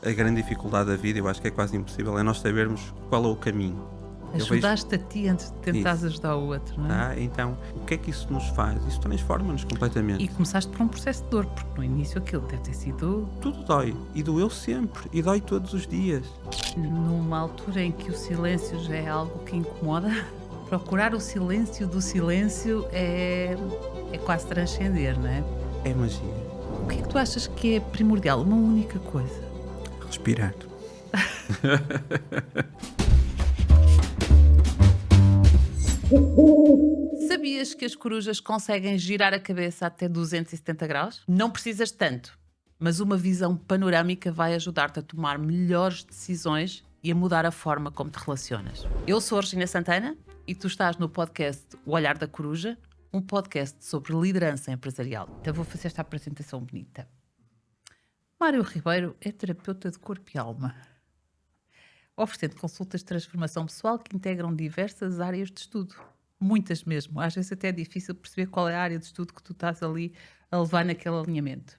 a grande dificuldade da vida, eu acho que é quase impossível, é nós sabermos qual é o caminho. Ajudaste a ti antes de tentares ajudar o outro, não é? Tá? Então, o que é que isso nos faz? Isso transforma-nos completamente. E começaste por um processo de dor, porque no início aquilo deve ter sido Tudo dói. E doeu sempre. E dói todos os dias. numa altura em que o silêncio já é algo que incomoda. Procurar o silêncio do silêncio é quase transcender, não é? É magia. O que é que tu achas que é primordial? Uma única coisa. Respirar. Sabias que as corujas conseguem girar a cabeça até 270 graus? Não precisas tanto, mas uma visão panorâmica vai ajudar-te a tomar melhores decisões e a mudar a forma como te relacionas. Eu sou a Regina Santana e tu estás no podcast O Olhar da Coruja, um podcast sobre liderança empresarial. Então vou fazer esta apresentação bonita. Mário Ribeiro é terapeuta de corpo e alma, oferecendo consultas de transformação pessoal que integram diversas áreas de estudo. Muitas mesmo. Às vezes até é difícil perceber qual é a área de estudo que tu estás ali a levar naquele alinhamento.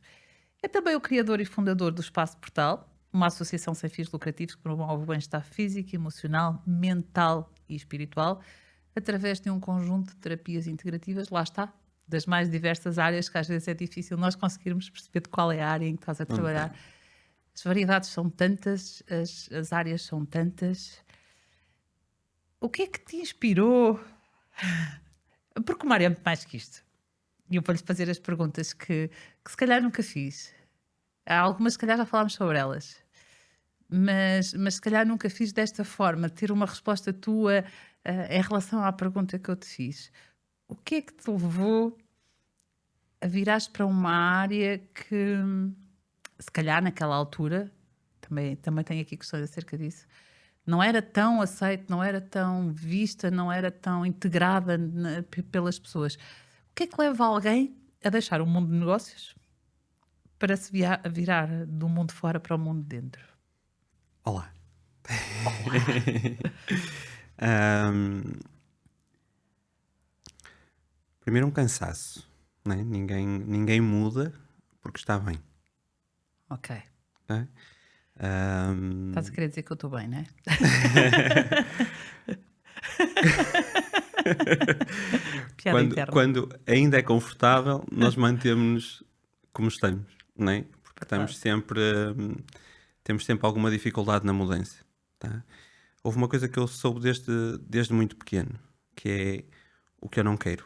É também o criador e fundador do Espaço Portal, uma associação sem fins lucrativos que promove o bem-estar físico, emocional, mental e espiritual, através de um conjunto de terapias integrativas, lá está, das mais diversas áreas que às vezes é difícil nós conseguirmos perceber de qual é a área em que estás a trabalhar. As variedades são tantas, as áreas são tantas. O que é que te inspirou? Porque o Mário é muito mais que isto. E eu vou-lhe fazer as perguntas que se calhar nunca fiz. Há algumas, se calhar, já falámos sobre elas. Mas se calhar nunca fiz desta forma, ter uma resposta tua em relação à pergunta que eu te fiz. O que é que te levou a virares para uma área que, se calhar, naquela altura, também tenho aqui questões acerca disso, não era tão aceita, não era tão vista, não era tão integrada pelas pessoas. O que é que leva alguém a deixar o mundo de negócios para se virar do mundo fora para o mundo de dentro? Olá. Primeiro um cansaço. Né? Ninguém muda porque está bem. Ok. Né? Estás a querer dizer que eu estou bem, não é? Piada interna. Quando ainda é confortável, nós mantemos-nos como estamos, não é? Porque temos sempre alguma dificuldade na mudança. Tá? Houve uma coisa que eu soube desde muito pequeno, que é o que eu não quero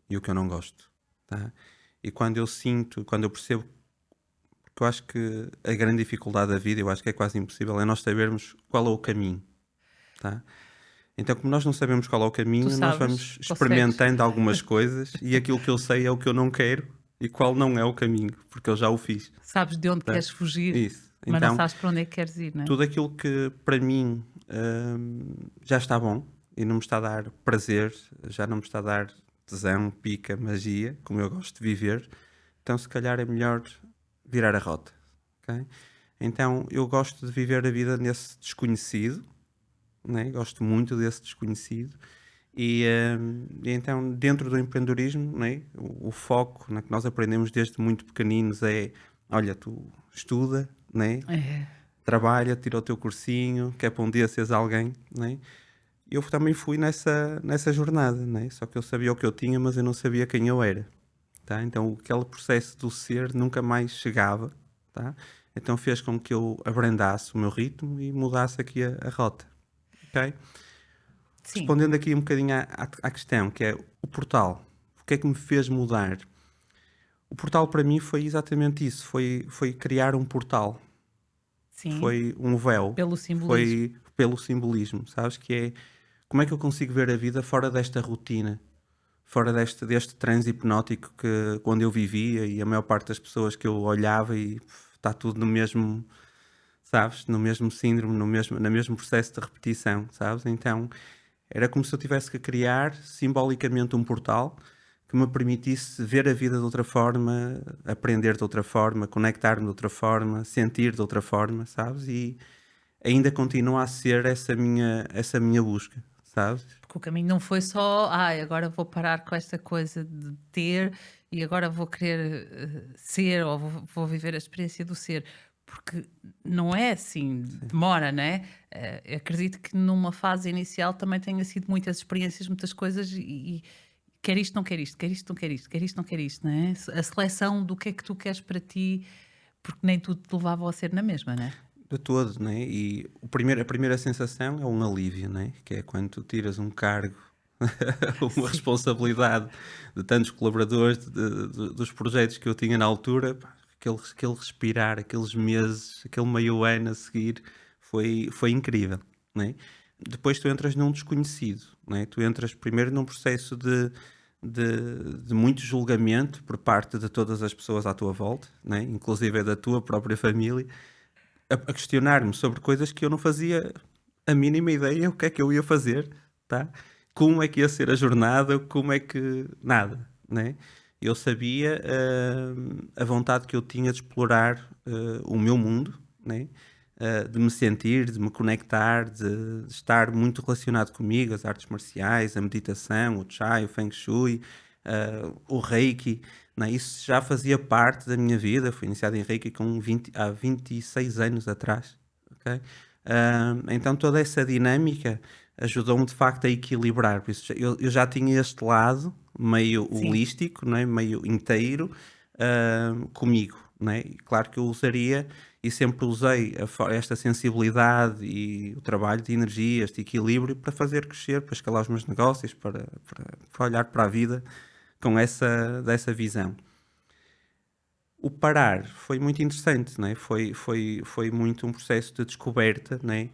e o que eu não gosto. Tá? E quando eu percebo, porque eu acho que a grande dificuldade da vida, eu acho que é quase impossível, é nós sabermos qual é o caminho. Tá? Então, como nós não sabemos qual é o caminho, nós vamos experimentando algumas coisas e aquilo que eu sei é o que eu não quero e qual não é o caminho, porque eu já o fiz. Sabes de onde queres fugir, Isso. mas Então, não sabes para onde é que queres ir, não é? tudo aquilo que para mim já está bom e não me está a dar prazer, já não me está a dar tesão, pica, magia, como eu gosto de viver, então se calhar é melhor virar a rota. Okay? Então, eu gosto de viver a vida nesse desconhecido, né? Gosto muito desse desconhecido e então dentro do empreendedorismo, né? O foco que nós aprendemos desde muito pequeninos é, olha, tu estuda, né? Trabalha, tira o teu cursinho, que é para um dia seres alguém, né? Eu também fui nessa jornada, né? Só que eu sabia o que eu tinha, mas eu não sabia quem eu era, tá? Então aquele processo do ser nunca mais chegava, tá? Então fez com que eu abrandasse o meu ritmo e mudasse aqui a rota. Okay? Respondendo aqui um bocadinho à questão, que é o portal. O que é que me fez mudar? O portal para mim foi exatamente isso. Foi criar um portal. Sim. Foi um véu. Pelo simbolismo. Foi pelo simbolismo. Sabes? Que é como é que eu consigo ver a vida fora desta rotina? Fora deste transe hipnótico onde eu vivia e a maior parte das pessoas que eu olhava e está tudo no mesmo... Sabes? No mesmo síndrome, no mesmo processo de repetição, sabes? Então, era como se eu tivesse que criar simbolicamente um portal que me permitisse ver a vida de outra forma, aprender de outra forma, conectar-me de outra forma, sentir de outra forma, sabes? E ainda continua a ser essa minha busca, sabes? Porque o caminho não foi só, agora vou parar com esta coisa de ter e agora vou querer ser ou vou viver a experiência do ser. Porque não é assim, demora, né? Eu acredito que numa fase inicial também tenha sido muitas experiências, muitas coisas e quer isto, não quer isto, quer isto, não quer isto, quer isto, não quer isto, né? A seleção do que é que tu queres para ti, porque nem tudo te levava a ser na mesma, né? De todo, né? E a primeira sensação é um alívio, né? Que é quando tu tiras um cargo, uma Sim. responsabilidade de tantos colaboradores, dos projetos que eu tinha na altura, pá, aquele respirar, aqueles meses, aquele meio ano a seguir, foi incrível, né? Depois tu entras num desconhecido, né? Tu entras primeiro num processo de muito julgamento por parte de todas as pessoas à tua volta, né? Inclusive da tua própria família, a questionar-me sobre coisas que eu não fazia a mínima ideia o que é que eu ia fazer, tá? Como é que ia ser a jornada, como é que... Nada, né? Eu sabia a vontade que eu tinha de explorar o meu mundo, né? De me sentir, de me conectar, de estar muito relacionado comigo, as artes marciais, a meditação, o chai, o feng shui, o reiki, né? Isso já fazia parte da minha vida. Fui iniciado em reiki há 26 anos atrás, ok? Então toda essa dinâmica ajudou-me de facto a equilibrar. Por isso, eu já tinha este lado meio Sim. holístico, né? Meio inteiro, comigo, né? E claro que eu usaria e sempre usei esta sensibilidade e o trabalho de energias, de equilíbrio para fazer crescer, para escalar os meus negócios, para olhar para a vida com dessa visão. O parar foi muito interessante, né? Foi muito um processo de descoberta, né?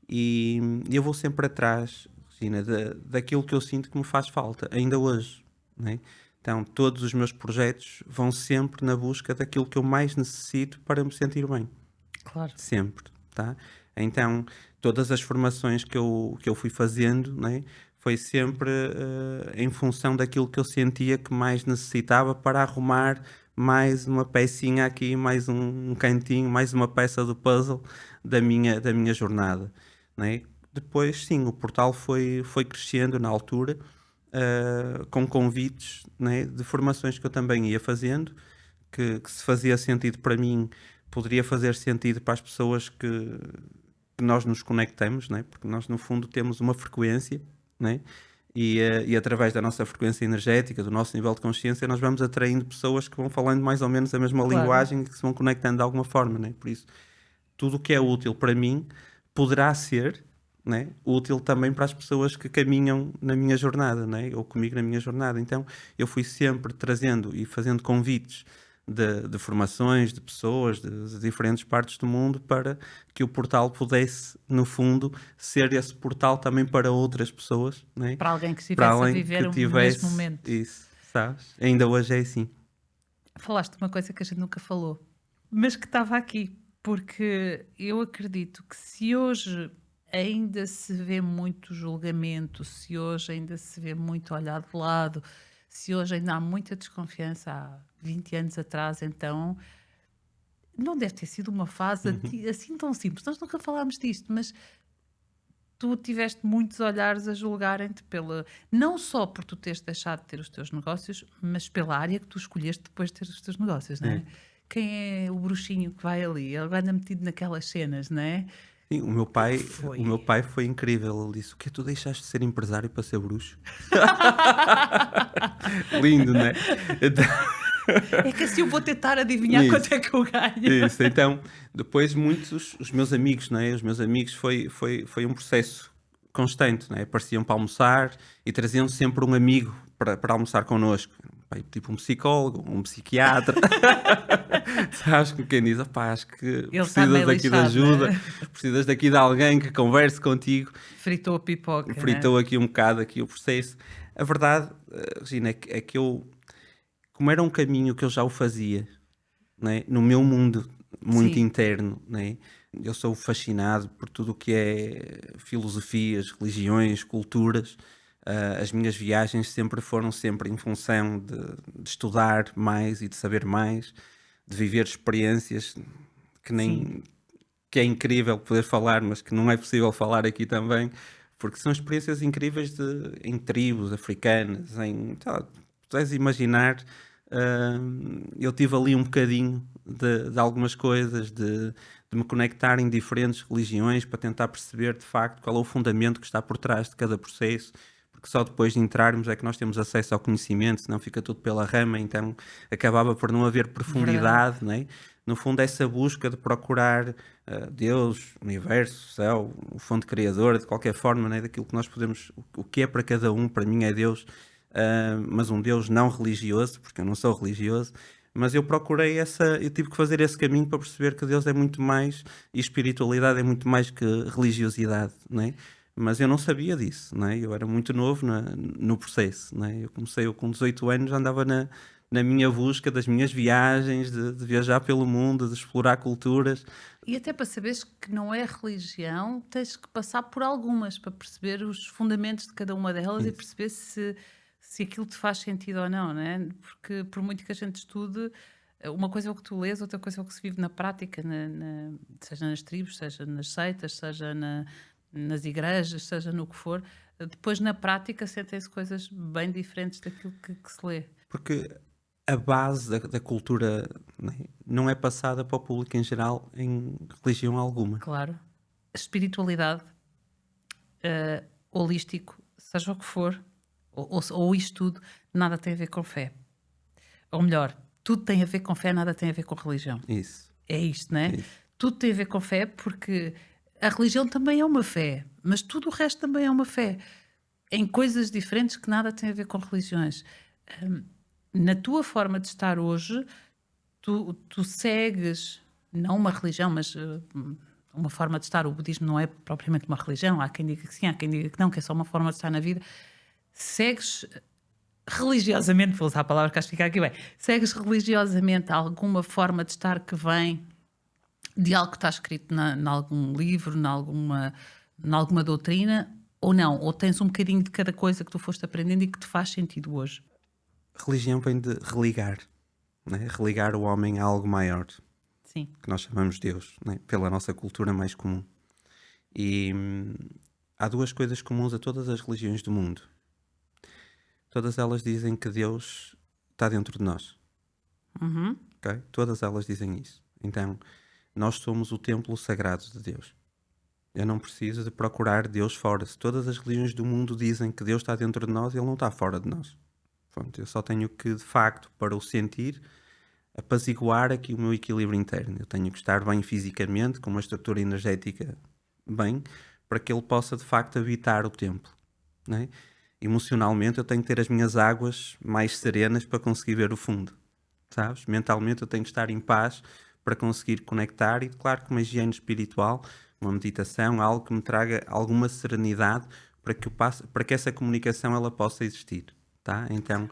E eu vou sempre atrás, Regina, daquilo que eu sinto que me faz falta, ainda hoje, né? Então, todos os meus projetos vão sempre na busca daquilo que eu mais necessito para me sentir bem. Claro. Sempre, tá? Então, todas as formações que eu fui fazendo, né? Foi sempre em função daquilo que eu sentia que mais necessitava para arrumar mais uma pecinha aqui, mais um cantinho, mais uma peça do puzzle da minha jornada, né? Depois, sim, o portal foi crescendo na altura, com convites, né, de formações que eu também ia fazendo, que se fazia sentido para mim, poderia fazer sentido para as pessoas que nós nos conectamos, né? Porque nós, no fundo, temos uma frequência, né? E através da nossa frequência energética, do nosso nível de consciência, nós vamos atraindo pessoas que vão falando mais ou menos a mesma Claro. linguagem e que se vão conectando de alguma forma, né? Por isso, tudo o que é útil para mim poderá ser, né, útil também para as pessoas que caminham na minha jornada, né? Ou comigo na minha jornada. Então, eu fui sempre trazendo e fazendo convites de formações, de pessoas de diferentes partes do mundo para que o portal pudesse, no fundo, ser esse portal também para outras pessoas, né? Para alguém que Para estivesse a além que viver no mesmo tivesse momento. isso, sabes? Ainda hoje é assim. Falaste uma coisa que a gente nunca falou, mas que estava aqui, porque eu acredito que se hoje ainda se vê muito julgamento, se hoje ainda se vê muito olhar de lado, se hoje ainda há muita desconfiança, há 20 anos atrás, então não deve ter sido uma fase assim tão simples. Nós nunca falámos disto, mas tu tiveste muitos olhares a julgarem-te pela, não só por tu teres deixado de ter os teus negócios, mas pela área que tu escolheste depois de ter os teus negócios, não É. é? Quem é o bruxinho que vai ali? Ele anda metido naquelas cenas, não é? Sim, o meu O que é que pai, o meu foi? pai foi incrível. Ele disse: "O que tu deixaste de ser empresário para ser bruxo?" Lindo, né? Então, É que assim eu vou tentar adivinhar isso, quanto é que eu ganho. isso. Então, depois muitos, os meus amigos, né? Os meus amigos foi um processo constante, né? Apareciam para almoçar e traziam sempre um amigo para almoçar connosco. Pai, tipo um psicólogo, um psiquiatra. Sabes, com quem diz: "Opá, acho que Ele está precisas meio daqui de lixado, ajuda, né? precisas daqui de alguém que converse contigo." Fritou a pipoca, né? Fritou aqui um bocado aqui o processo. A verdade, Regina, é que eu, como era um caminho que eu já o fazia, né, no meu mundo muito Sim, interno, né, eu sou fascinado por tudo o que é filosofias, religiões, culturas. As minhas viagens sempre foram sempre em função de estudar mais e de saber mais, de viver experiências que sim. nem que é incrível poder falar, mas que não é possível falar aqui também, porque são experiências incríveis em tribos africanas, em, sei lá, podes imaginar eu tive ali um bocadinho de algumas coisas, de me conectar em diferentes religiões para tentar perceber de facto qual é o fundamento que está por trás de cada processo, porque só depois de entrarmos é que nós temos acesso ao conhecimento, senão fica tudo pela rama, então acabava por não haver profundidade, né? No fundo, essa busca de procurar Deus, o universo, o céu, o fundo criador, de qualquer forma, né? Daquilo que nós podemos, o que é para cada um, para mim é Deus, mas um Deus não religioso, porque eu não sou religioso, mas eu procurei eu tive que fazer esse caminho para perceber que Deus é muito mais, e espiritualidade é muito mais que religiosidade, né? Mas eu não sabia disso, né? Eu era muito novo no processo, né? Eu com 18 anos, já andava na minha busca das minhas viagens, de viajar pelo mundo, de explorar culturas. E até para saberes que não é religião, tens que passar por algumas para perceber os fundamentos de cada uma delas e Isso. perceber se aquilo te faz sentido ou não, né? Porque por muito que a gente estude, uma coisa é o que tu lês, outra coisa é o que se vive na prática, seja nas tribos, seja nas seitas, seja nas igrejas, seja no que for. Depois, na prática, sentem-se coisas bem diferentes daquilo que se lê. Porque a base da cultura, né, não é passada para o público em geral em religião alguma. Claro. Espiritualidade, holístico, seja o que for, ou isto tudo, nada tem a ver com fé. Ou melhor, tudo tem a ver com fé, nada tem a ver com religião. Isso. É isto, não é? Isso. Tudo tem a ver com fé porque a religião também é uma fé, mas tudo o resto também é uma fé. Em coisas diferentes que nada tem a ver com religiões. Na tua forma de estar hoje, tu segues, não uma religião, mas uma forma de estar. O budismo não é propriamente uma religião, há quem diga que sim, há quem diga que não, que é só uma forma de estar na vida. Segues religiosamente, vou usar a palavra que acho que fica aqui bem, segues religiosamente alguma forma de estar que vem de algo que está escrito em algum livro, em alguma doutrina, ou não? Ou tens um bocadinho de cada coisa que tu foste aprendendo e que te faz sentido hoje? Religião vem de religar, né? Religar o homem a algo maior, Sim. que nós chamamos Deus, né? Pela nossa cultura mais comum. E há duas coisas comuns a todas as religiões do mundo. Todas elas dizem que Deus está dentro de nós. Uhum. Okay? Todas elas dizem isso. Então, nós somos o templo sagrado de Deus. Eu não preciso de procurar Deus fora. Se todas as religiões do mundo dizem que Deus está dentro de nós, Ele não está fora de nós. Pronto, eu só tenho que, de facto, para o sentir, apaziguar aqui o meu equilíbrio interno. Eu tenho que estar bem fisicamente, com uma estrutura energética bem, para que ele possa, de facto, habitar o templo. Né? Emocionalmente, eu tenho que ter as minhas águas mais serenas para conseguir ver o fundo. Sabes? Mentalmente, eu tenho que estar em paz para conseguir conectar e, claro, com uma higiene espiritual, uma meditação, algo que me traga alguma serenidade para que essa comunicação ela possa existir. Tá? Então,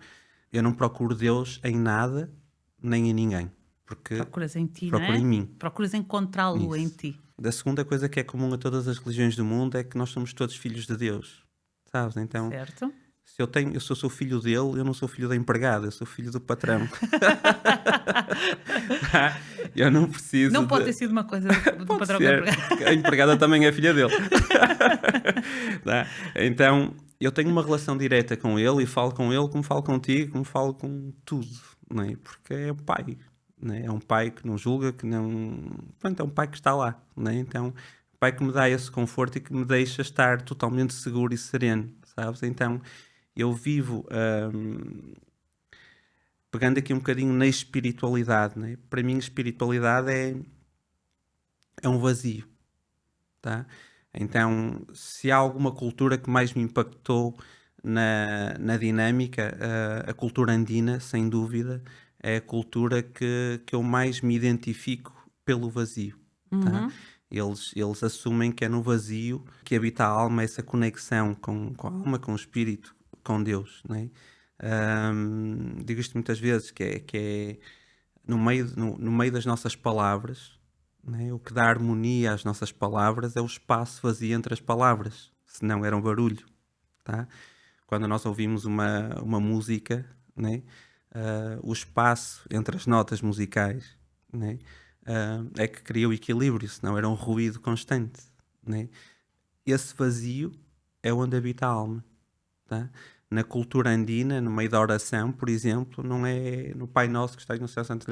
eu não procuro Deus em nada nem em ninguém. Porque Procuras em ti, procuro não é? em mim. Procuras encontrá-lo em Isso. ti. Da segunda coisa que é comum a todas as religiões do mundo é que nós somos todos filhos de Deus. Sabes? Então, Certo? se eu sou filho dele, eu não sou filho da empregada, eu sou filho do patrão. Eu não preciso Não pode ter sido uma coisa do Pode patrão ser, que é empregado. a empregada também é filha dele. Tá? Então, eu tenho uma relação direta com ele e falo com ele como falo contigo, como falo com tudo, não é? Porque é o pai, não é? É um pai que não julga, que não... Pronto, é um pai que está lá, não é? Então, um pai que me dá esse conforto e que me deixa estar totalmente seguro e sereno, sabes? Então, eu vivo... pegando aqui um bocadinho na espiritualidade, né? Para mim, espiritualidade é um vazio, tá? Então, se há alguma cultura que mais me impactou na dinâmica, a cultura andina, sem dúvida, é a cultura que eu mais me identifico pelo vazio, tá? Eles assumem que é no vazio que habita a alma, essa conexão com a alma, com o espírito, com Deus, né? Digo isto muitas vezes, que é no meio das nossas palavras, né? O que dá harmonia às nossas palavras é o espaço vazio entre as palavras, senão era um barulho, tá? Quando nós ouvimos uma música, né? O espaço entre as notas musicais, né? É que cria o equilíbrio, senão era um ruído constante, né? Esse vazio é onde habita a alma, tá? Na cultura andina, no meio da oração, por exemplo, não é no Pai Nosso que está no céu santo,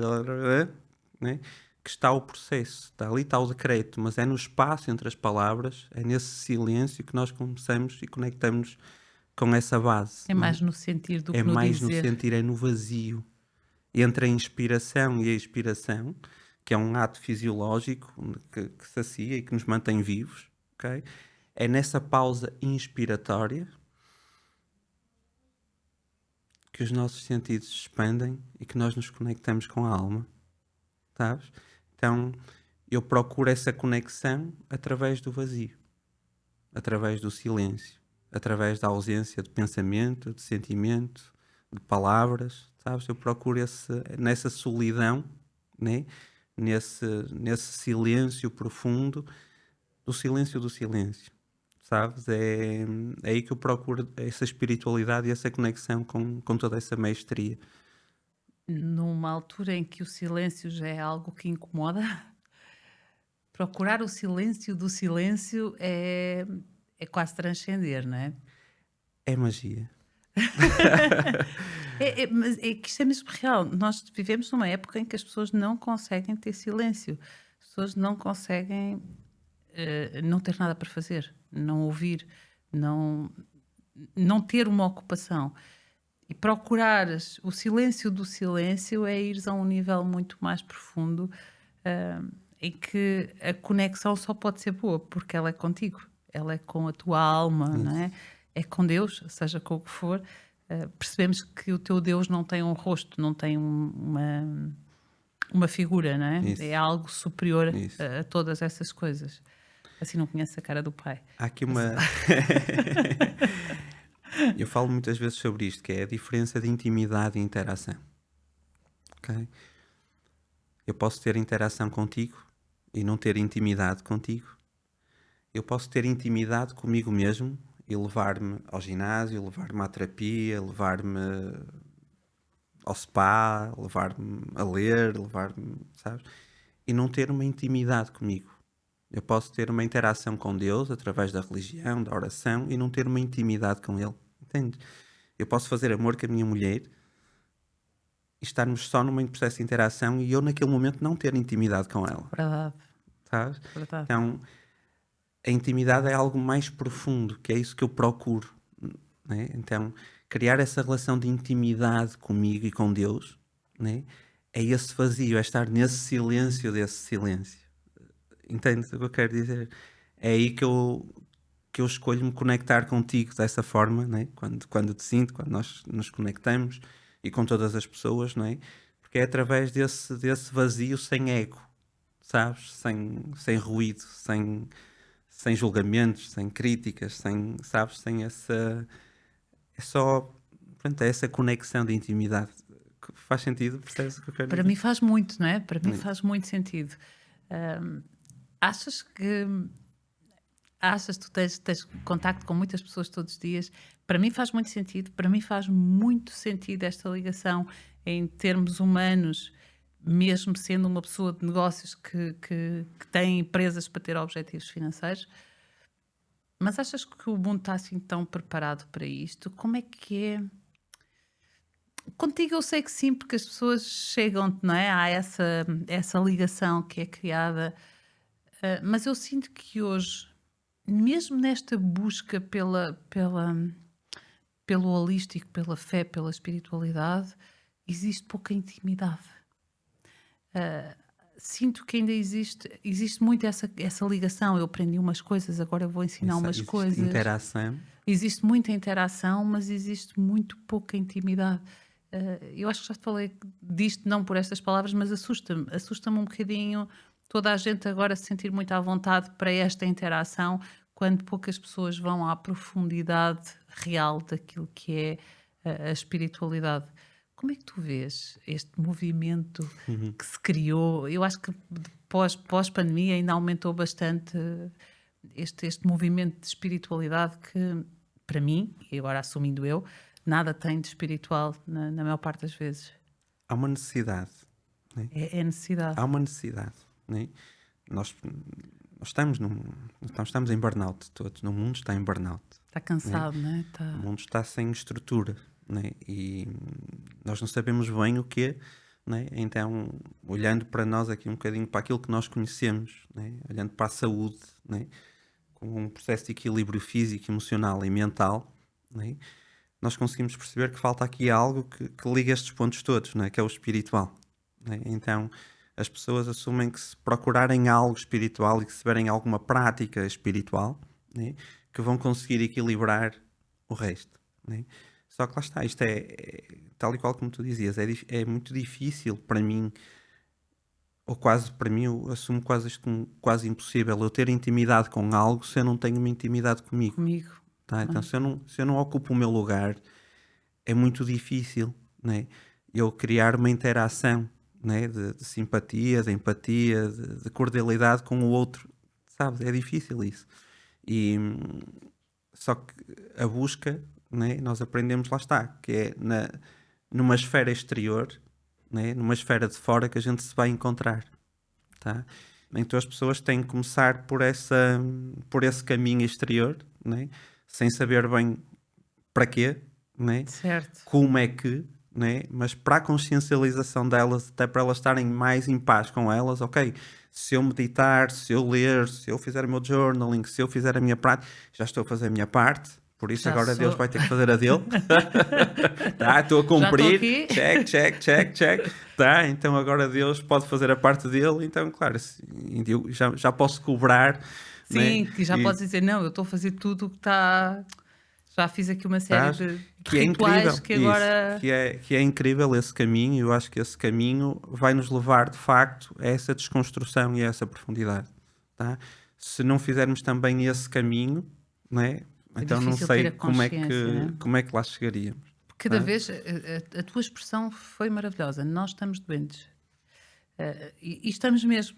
né, que está o processo, está ali está o decreto, mas é no espaço entre as palavras, é nesse silêncio que nós começamos e conectamos com essa base. É mais no sentir do É que no mais no dizer. sentir, é no vazio. Entre a inspiração e a expiração, que é um ato fisiológico que sacia e que nos mantém vivos, ok? É nessa pausa inspiratória que os nossos sentidos se expandem e que nós nos conectamos com a alma, sabes? Então, eu procuro essa conexão através do vazio, através do silêncio, através da ausência de pensamento, de sentimento, de palavras, sabes? Eu procuro nessa solidão, né? nesse silêncio profundo, do silêncio, sabes? É aí que eu procuro essa espiritualidade e essa conexão com toda essa mestria. Numa altura em que o silêncio já é algo que incomoda, procurar o silêncio do silêncio é quase transcender, não é? É magia. Mas é que isto é mesmo real. Nós vivemos numa época em que as pessoas não conseguem ter silêncio. As pessoas não conseguem não ter nada para fazer, não ouvir, não ter uma ocupação. E procurares o silêncio do silêncio é ires a um nível muito mais profundo, em que a conexão só pode ser boa porque ela é contigo, ela é com a tua alma, não é? É com Deus, seja com o que for. Percebemos que o teu Deus não tem um rosto, não tem uma figura, não é? Isso. É algo superior Isso. a todas essas coisas. Assim não conhece a cara do pai. Há aqui uma. Eu falo muitas vezes sobre isto, que é a diferença de intimidade e interação. Ok? Eu posso ter interação contigo e não ter intimidade contigo. Eu posso ter intimidade comigo mesmo e levar-me ao ginásio, levar-me à terapia, levar-me ao spa, levar-me a ler, levar-me, sabes? E não ter uma intimidade comigo. Eu posso ter uma interação com Deus através da religião, da oração, e não ter uma intimidade com Ele. Entendes? Eu posso fazer amor com a minha mulher e estarmos só num processo de interação e eu naquele momento não ter intimidade com ela. Verdade. Sabes? Verdade. Então, a intimidade é algo mais profundo, que é isso que eu procuro. Né? Então, criar essa relação de intimidade comigo e com Deus, né? É esse vazio, é estar nesse silêncio desse silêncio. Entendes o que eu quero dizer? É aí que eu escolho me conectar contigo dessa forma, né? Quando te sinto, quando nós nos conectamos e com todas as pessoas, não é? Porque é através desse vazio sem eco, sabes? Sem ruído, sem julgamentos, sem críticas, sabes? Sem essa... É só... Pronto, é essa conexão de intimidade. Faz sentido? Percebes o que eu quero Para dizer? mim faz muito, não é? Para mim faz muito sentido. Achas que tu tens contacto com muitas pessoas todos os dias? Para mim faz muito sentido. Para mim faz muito sentido esta ligação em termos humanos, mesmo sendo uma pessoa de negócios que tem empresas para ter objetivos financeiros. Mas achas que o mundo está assim tão preparado para isto? Como é que é? Contigo eu sei que sim, porque as pessoas chegam, não é? Há essa ligação que é criada. Mas eu sinto que hoje, mesmo nesta busca pelo holístico, pela fé, pela espiritualidade, existe pouca intimidade. Sinto que ainda existe muito essa ligação. Eu aprendi umas coisas, agora eu vou ensinar umas Existe coisas. interação. Existe muita interação, mas existe muito pouca intimidade. Eu acho que já te falei disto, não por estas palavras, mas assusta-me um bocadinho toda a gente agora se sentir muito à vontade para esta interação, quando poucas pessoas vão à profundidade real daquilo que é a espiritualidade. Como é que tu vês este movimento que se criou? Eu acho que pós-pandemia ainda aumentou bastante este movimento de espiritualidade que, para mim, e agora assumindo eu, nada tem de espiritual na maior parte das vezes. Há uma necessidade. Né? É necessidade. Há uma necessidade. Né? Nós estamos em burnout todos. No mundo está em burnout. Está cansado, não é? O mundo está sem estrutura, né? E nós não sabemos bem o quê, né? Então, olhando para nós aqui um bocadinho para aquilo que nós conhecemos, né? Olhando para a saúde, né? Com um processo de equilíbrio físico, emocional e mental, né? Nós conseguimos perceber que falta aqui algo que liga estes pontos todos, né? Que é o espiritual, né? Então, as pessoas assumem que se procurarem algo espiritual e que se tiverem alguma prática espiritual, né? Que vão conseguir equilibrar o resto, né? Só que lá está, isto tal e qual como tu dizias, é muito difícil para mim, ou quase para mim, eu assumo quase isto como quase impossível, eu ter intimidade com algo se eu não tenho uma intimidade comigo. Comigo. Tá? Então, se eu não ocupo o meu lugar, é muito difícil, né? Eu criar uma interação, né? De simpatia, de empatia, de cordialidade com o outro, sabes? É difícil isso. E só que a busca, né? Nós aprendemos, lá está, que é numa esfera exterior, né? Numa esfera de fora que a gente se vai encontrar, tá? Então as pessoas têm que começar por esse caminho exterior, né? Sem saber bem para quê, né? Certo. Como é que, né? Mas para a consciencialização delas, até para elas estarem mais em paz com elas, ok, se eu meditar, se eu ler, se eu fizer o meu journaling, se eu fizer a minha prática, já estou a fazer a minha parte, por isso Já agora sou. Deus vai ter que fazer a dele. Tá, estou a cumprir, aqui. check, check, check, check. Tá, então agora Deus pode fazer a parte dele, então claro, eu já posso cobrar, né? Sim, que já E, podes dizer, não, eu estou a fazer tudo o que está. Já fiz aqui uma série Tás, de que é rituais incrível, que isso, agora. que é incrível esse caminho, e eu acho que esse caminho vai nos levar de facto a essa desconstrução e a essa profundidade, tá? Se não fizermos também esse caminho, né? É Então não difícil ter a sei consciência, né? como é que lá chegaríamos, Cada tá? vez a tua expressão foi maravilhosa. Nós estamos doentes. E estamos mesmo.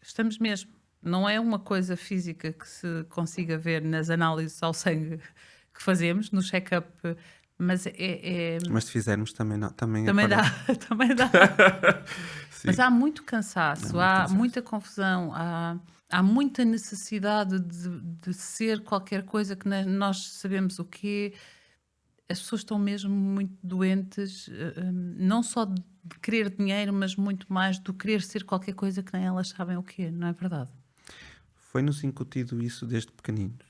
Estamos mesmo. Não é uma coisa física que se consiga ver nas análises ao sangue que fazemos, no check-up, mas Mas se fizermos também, não, também também dá, aparece. também dá. Sim, Mas há muito é cansaço, muito há cansaço. muita confusão, há muita necessidade de ser qualquer coisa que nós sabemos o quê. As pessoas estão mesmo muito doentes, não só de querer dinheiro, mas muito mais do querer ser qualquer coisa que nem elas sabem o quê, não é verdade? Foi-nos incutido isso desde pequeninos.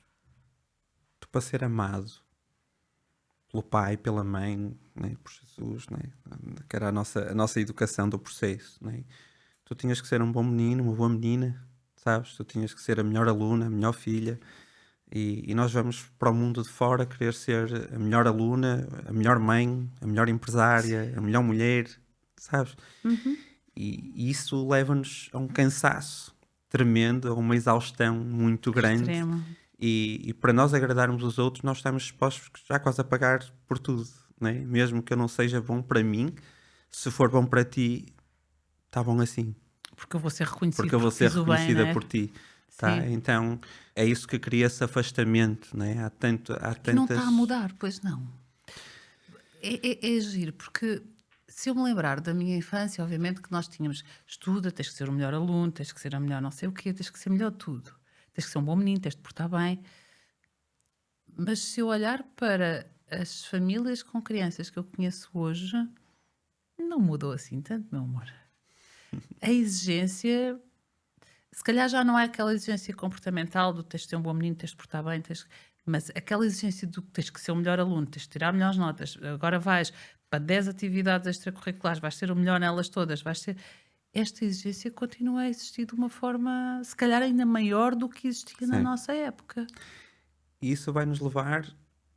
Tu, para ser amado pelo pai, pela mãe, né, por Jesus, né, que era a nossa educação do processo, né, tu tinhas que ser um bom menino, uma boa menina, sabes? Tu tinhas que ser a melhor aluna, a melhor filha, e nós vamos para o mundo de fora querer ser a melhor aluna, a melhor mãe, a melhor empresária, a melhor mulher, sabes? Uhum. E isso leva-nos a um cansaço tremendo, a uma exaustão muito grande. Extremo. E para nós agradarmos os outros, nós estamos dispostos já quase a pagar por tudo, né? Mesmo que eu não seja bom para mim, se for bom para ti, está bom assim, Porque eu vou ser reconhecido porque eu vou porque ser fiz o bem, reconhecida né? por ti, tá? Sim. Então é isso que cria esse afastamento, né? Há E não tantas. está a mudar, pois não. É giro, porque se eu me lembrar da minha infância, obviamente que nós tínhamos estuda, tens que ser o melhor aluno, tens que ser a melhor não sei o quê, tens que ser melhor de tudo. Tens que ser um bom menino, tens de portar bem. Mas se eu olhar para as famílias com crianças que eu conheço hoje, não mudou assim tanto, meu amor. A exigência, se calhar já não é aquela exigência comportamental do tens de ser um bom menino, tens de portar bem, mas aquela exigência do que tens que ser o melhor aluno, tens de tirar melhores notas, agora vais para 10 atividades extracurriculares, vais ser o melhor nelas todas, vais ser. Esta exigência continua a existir de uma forma, se calhar, ainda maior do que existia na Sim. nossa época. E isso vai nos levar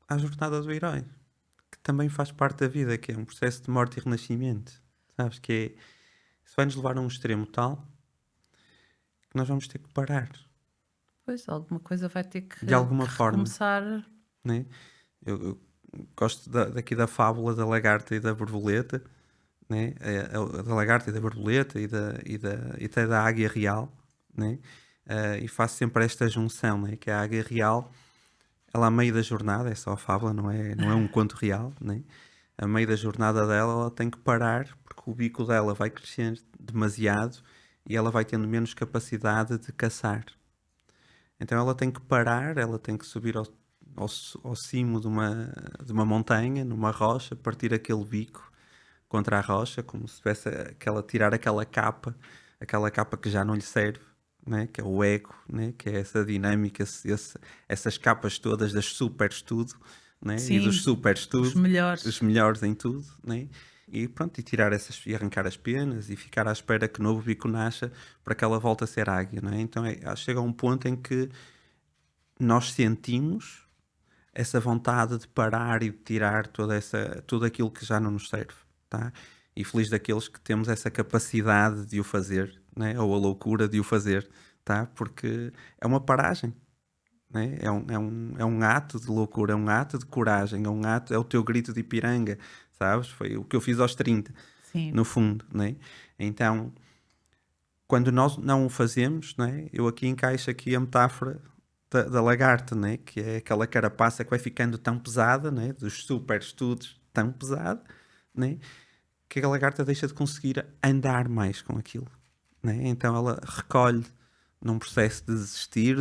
à jornada do herói, que também faz parte da vida, que é um processo de morte e renascimento. Sabes? Isso vai nos levar a um extremo tal que nós vamos ter que parar, Pois, alguma coisa vai ter que, de alguma que forma, recomeçar. né? Eu gosto daqui da fábula da lagarta e da borboleta, né? Da lagarta e da borboleta e até da águia real, né? E faço sempre esta junção, né? Que a águia real, ela a meio da jornada, é só a fábula, não é um conto real, né? A meio da jornada dela, ela tem que parar porque o bico dela vai crescendo demasiado e ela vai tendo menos capacidade de caçar. Então ela tem que parar, ela tem que subir ao cimo de uma montanha, numa rocha, partir aquele bico contra a rocha, como se tivesse tirar aquela capa que já não lhe serve, né? Que é o ego, né? Que é essa dinâmica, essas capas todas das super tudo, né? E Sim, dos super os tudo, melhores. os melhores em tudo, né? E pronto, e tirar e arrancar as penas e ficar à espera que o novo bico nasça para que ela volte a ser águia, né? Então chega a um ponto em que nós sentimos essa vontade de parar e de tirar tudo aquilo que já não nos serve, tá? E feliz daqueles que temos essa capacidade de o fazer, né? Ou a loucura de o fazer, tá? Porque é uma paragem, né? É um ato de loucura, é um ato de coragem, é o teu grito de Ipiranga, sabes? Foi o que eu fiz aos 30, Sim. no fundo, né? Então, quando nós não o fazemos, né? Eu aqui encaixo aqui a metáfora da lagarta, né? Que é aquela carapaça que vai ficando tão pesada, né? Dos super estudos tão pesada, né? Que a lagarta deixa de conseguir andar mais com aquilo, né? Então ela recolhe num processo de desistir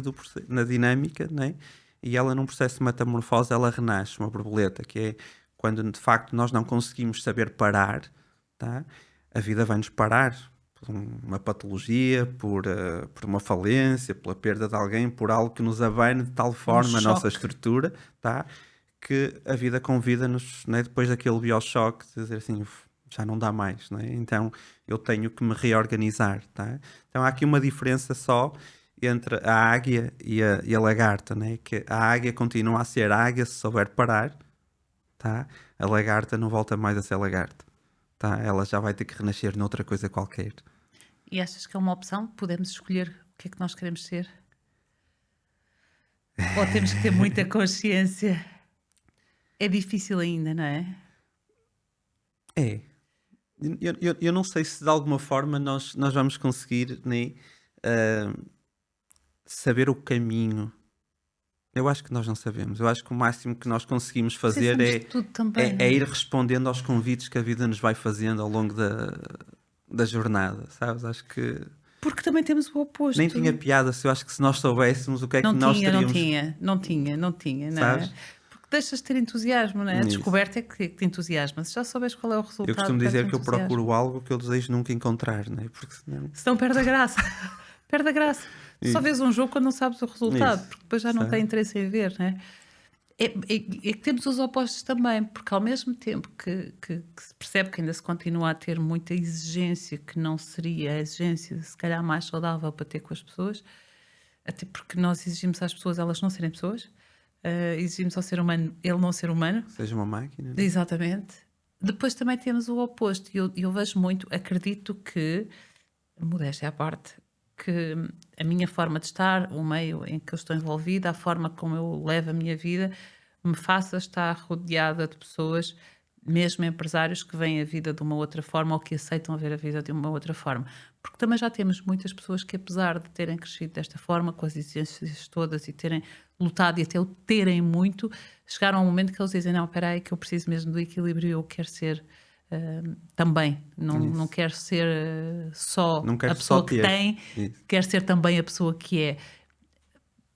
na dinâmica, né? E ela num processo de metamorfose ela renasce, uma borboleta, que é quando de facto nós não conseguimos saber parar, tá? A vida vai-nos parar por uma patologia, por uma falência, pela perda de alguém, por algo que nos abane de tal forma a nossa choque. estrutura, tá? Que a vida convida-nos, né, depois daquele biochoque, de dizer assim, já não dá mais, né? Então eu tenho que me reorganizar, tá? Então há aqui uma diferença só entre a águia e a lagarta, né? Que a águia continua a ser águia se souber parar, tá? A lagarta não volta mais a ser lagarta, tá? Ela já vai ter que renascer noutra coisa qualquer. E achas que é uma opção? Podemos escolher o que é que nós queremos ser? Ou temos que ter muita consciência? É difícil ainda, não é? É. Eu não sei se de alguma forma nós vamos conseguir, né, saber o caminho. Eu acho que nós não sabemos. Eu acho que o máximo que nós conseguimos fazer Precisamos de tudo também, não é é? ir respondendo aos convites que a vida nos vai fazendo ao longo da jornada, sabes? Acho que Porque também temos o nem oposto. tinha piada se eu acho que se nós soubéssemos o que é que Não nós tinha, não teríamos, tinha, não tinha, não tinha, não é? sabes? Porque deixas de ter entusiasmo, não é? A Nisso. descoberta é que te entusiasma. Se já souberes qual é o Eu resultado, costumo perde dizer o que eu entusiasmo. procuro algo que eu desejo nunca encontrar, não é? Porque senão... Senão perde a graça. Perde a graça. Tu só Isso. vês um jogo quando não sabes o resultado, Isso. porque depois já não Sabe? tem interesse em ver, não é? É que temos os opostos também, porque ao mesmo tempo que se percebe que ainda se continua a ter muita exigência, que não seria a exigência se calhar mais saudável para ter com as pessoas, até porque nós exigimos às pessoas elas não serem pessoas, exigimos ao ser humano ele não ser humano. Seja uma máquina, não é? Exatamente. Depois também temos o oposto, e eu vejo muito, acredito que, modéstia à parte, que a minha forma de estar, o meio em que eu estou envolvida, a forma como eu levo a minha vida, me faça estar rodeada de pessoas, mesmo empresários, que veem a vida de uma outra forma ou que aceitam ver a vida de uma outra forma. Porque também já temos muitas pessoas que, apesar de terem crescido desta forma, com as exigências todas e terem lutado e até o terem muito, chegaram a um momento que eles dizem: não, espera aí, que eu preciso mesmo do equilíbrio, eu quero ser também, não quero ser só Não a quero só pessoa que ter. tem, Isso. quero ser também a pessoa que é.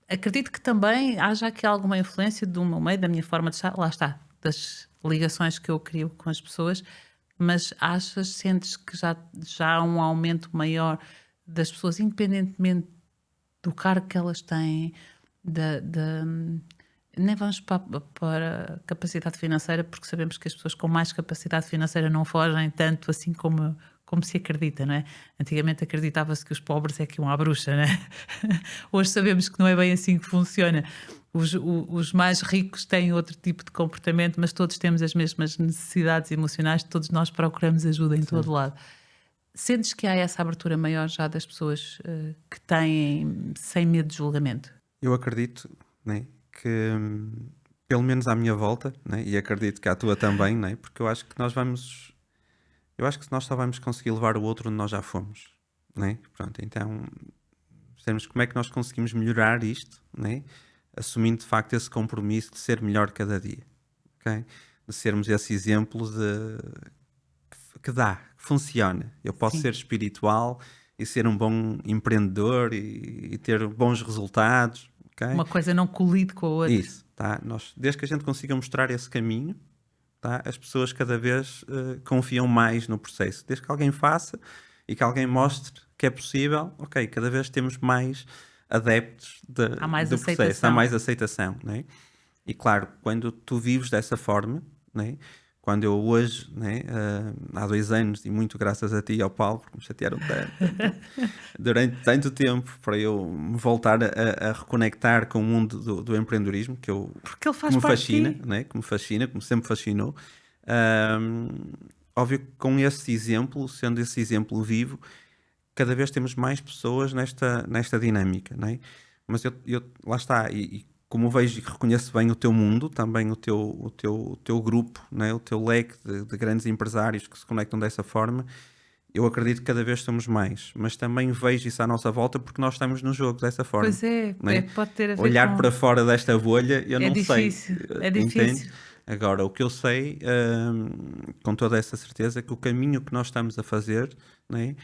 Acredito que também haja aqui alguma influência do meu meio, da minha forma de estar, lá está, das ligações que eu crio com as pessoas, mas sentes que já há um aumento maior das pessoas, independentemente do cargo que elas têm, nem vamos para capacidade financeira, porque sabemos que as pessoas com mais capacidade financeira não fogem tanto assim como se acredita, não é? Antigamente acreditava-se que os pobres é que iam à bruxa, não é? Hoje sabemos que não é bem assim que funciona. Os mais ricos têm outro tipo de comportamento, mas todos temos as mesmas necessidades emocionais, todos nós procuramos ajuda em todo lado. Sentes que há essa abertura maior já das pessoas que têm sem medo de julgamento? Eu acredito, né, que pelo menos à minha volta, né, e acredito que à tua também, né, porque eu acho que nós só vamos conseguir levar o outro onde nós já fomos, né? Pronto, então sabemos como é que nós conseguimos melhorar isto, né? Assumindo de facto esse compromisso de ser melhor cada dia, ok? De sermos esse exemplo que dá, que funciona. Eu posso Sim. ser espiritual e ser um bom empreendedor e ter bons resultados, ok? Uma coisa não colide com a outra. Isso, tá? Desde que a gente consiga mostrar esse caminho, tá? As pessoas cada vez confiam mais no processo. Desde que alguém faça e que alguém mostre que é possível, ok, cada vez temos mais adeptos Há mais do processo, há aceitação. mais aceitação, né? E claro, quando tu vives dessa forma, né? Quando eu hoje, né, há 2 anos, e muito graças a ti e ao Paulo, porque me chatearam tanto, durante tanto tempo, para eu me voltar a reconectar com o mundo do empreendedorismo, Porque ele que faz me parte de fascina, ti. né, que me fascina, que me sempre fascinou. Óbvio que com esse exemplo, sendo esse exemplo vivo, cada vez temos mais pessoas nesta dinâmica, não é? Mas lá está, e como vejo e reconheço bem o teu mundo, também o teu grupo, não é? O teu leque de grandes empresários que se conectam dessa forma, eu acredito que cada vez somos mais, mas também vejo isso à nossa volta porque nós estamos no jogo dessa forma, Pois é, não é? pode ter a ver Olhar com... para fora desta bolha, eu É não sei, difícil, é entende? difícil. Agora, o que eu sei, com toda essa certeza, é que o caminho que nós estamos a fazer, não é?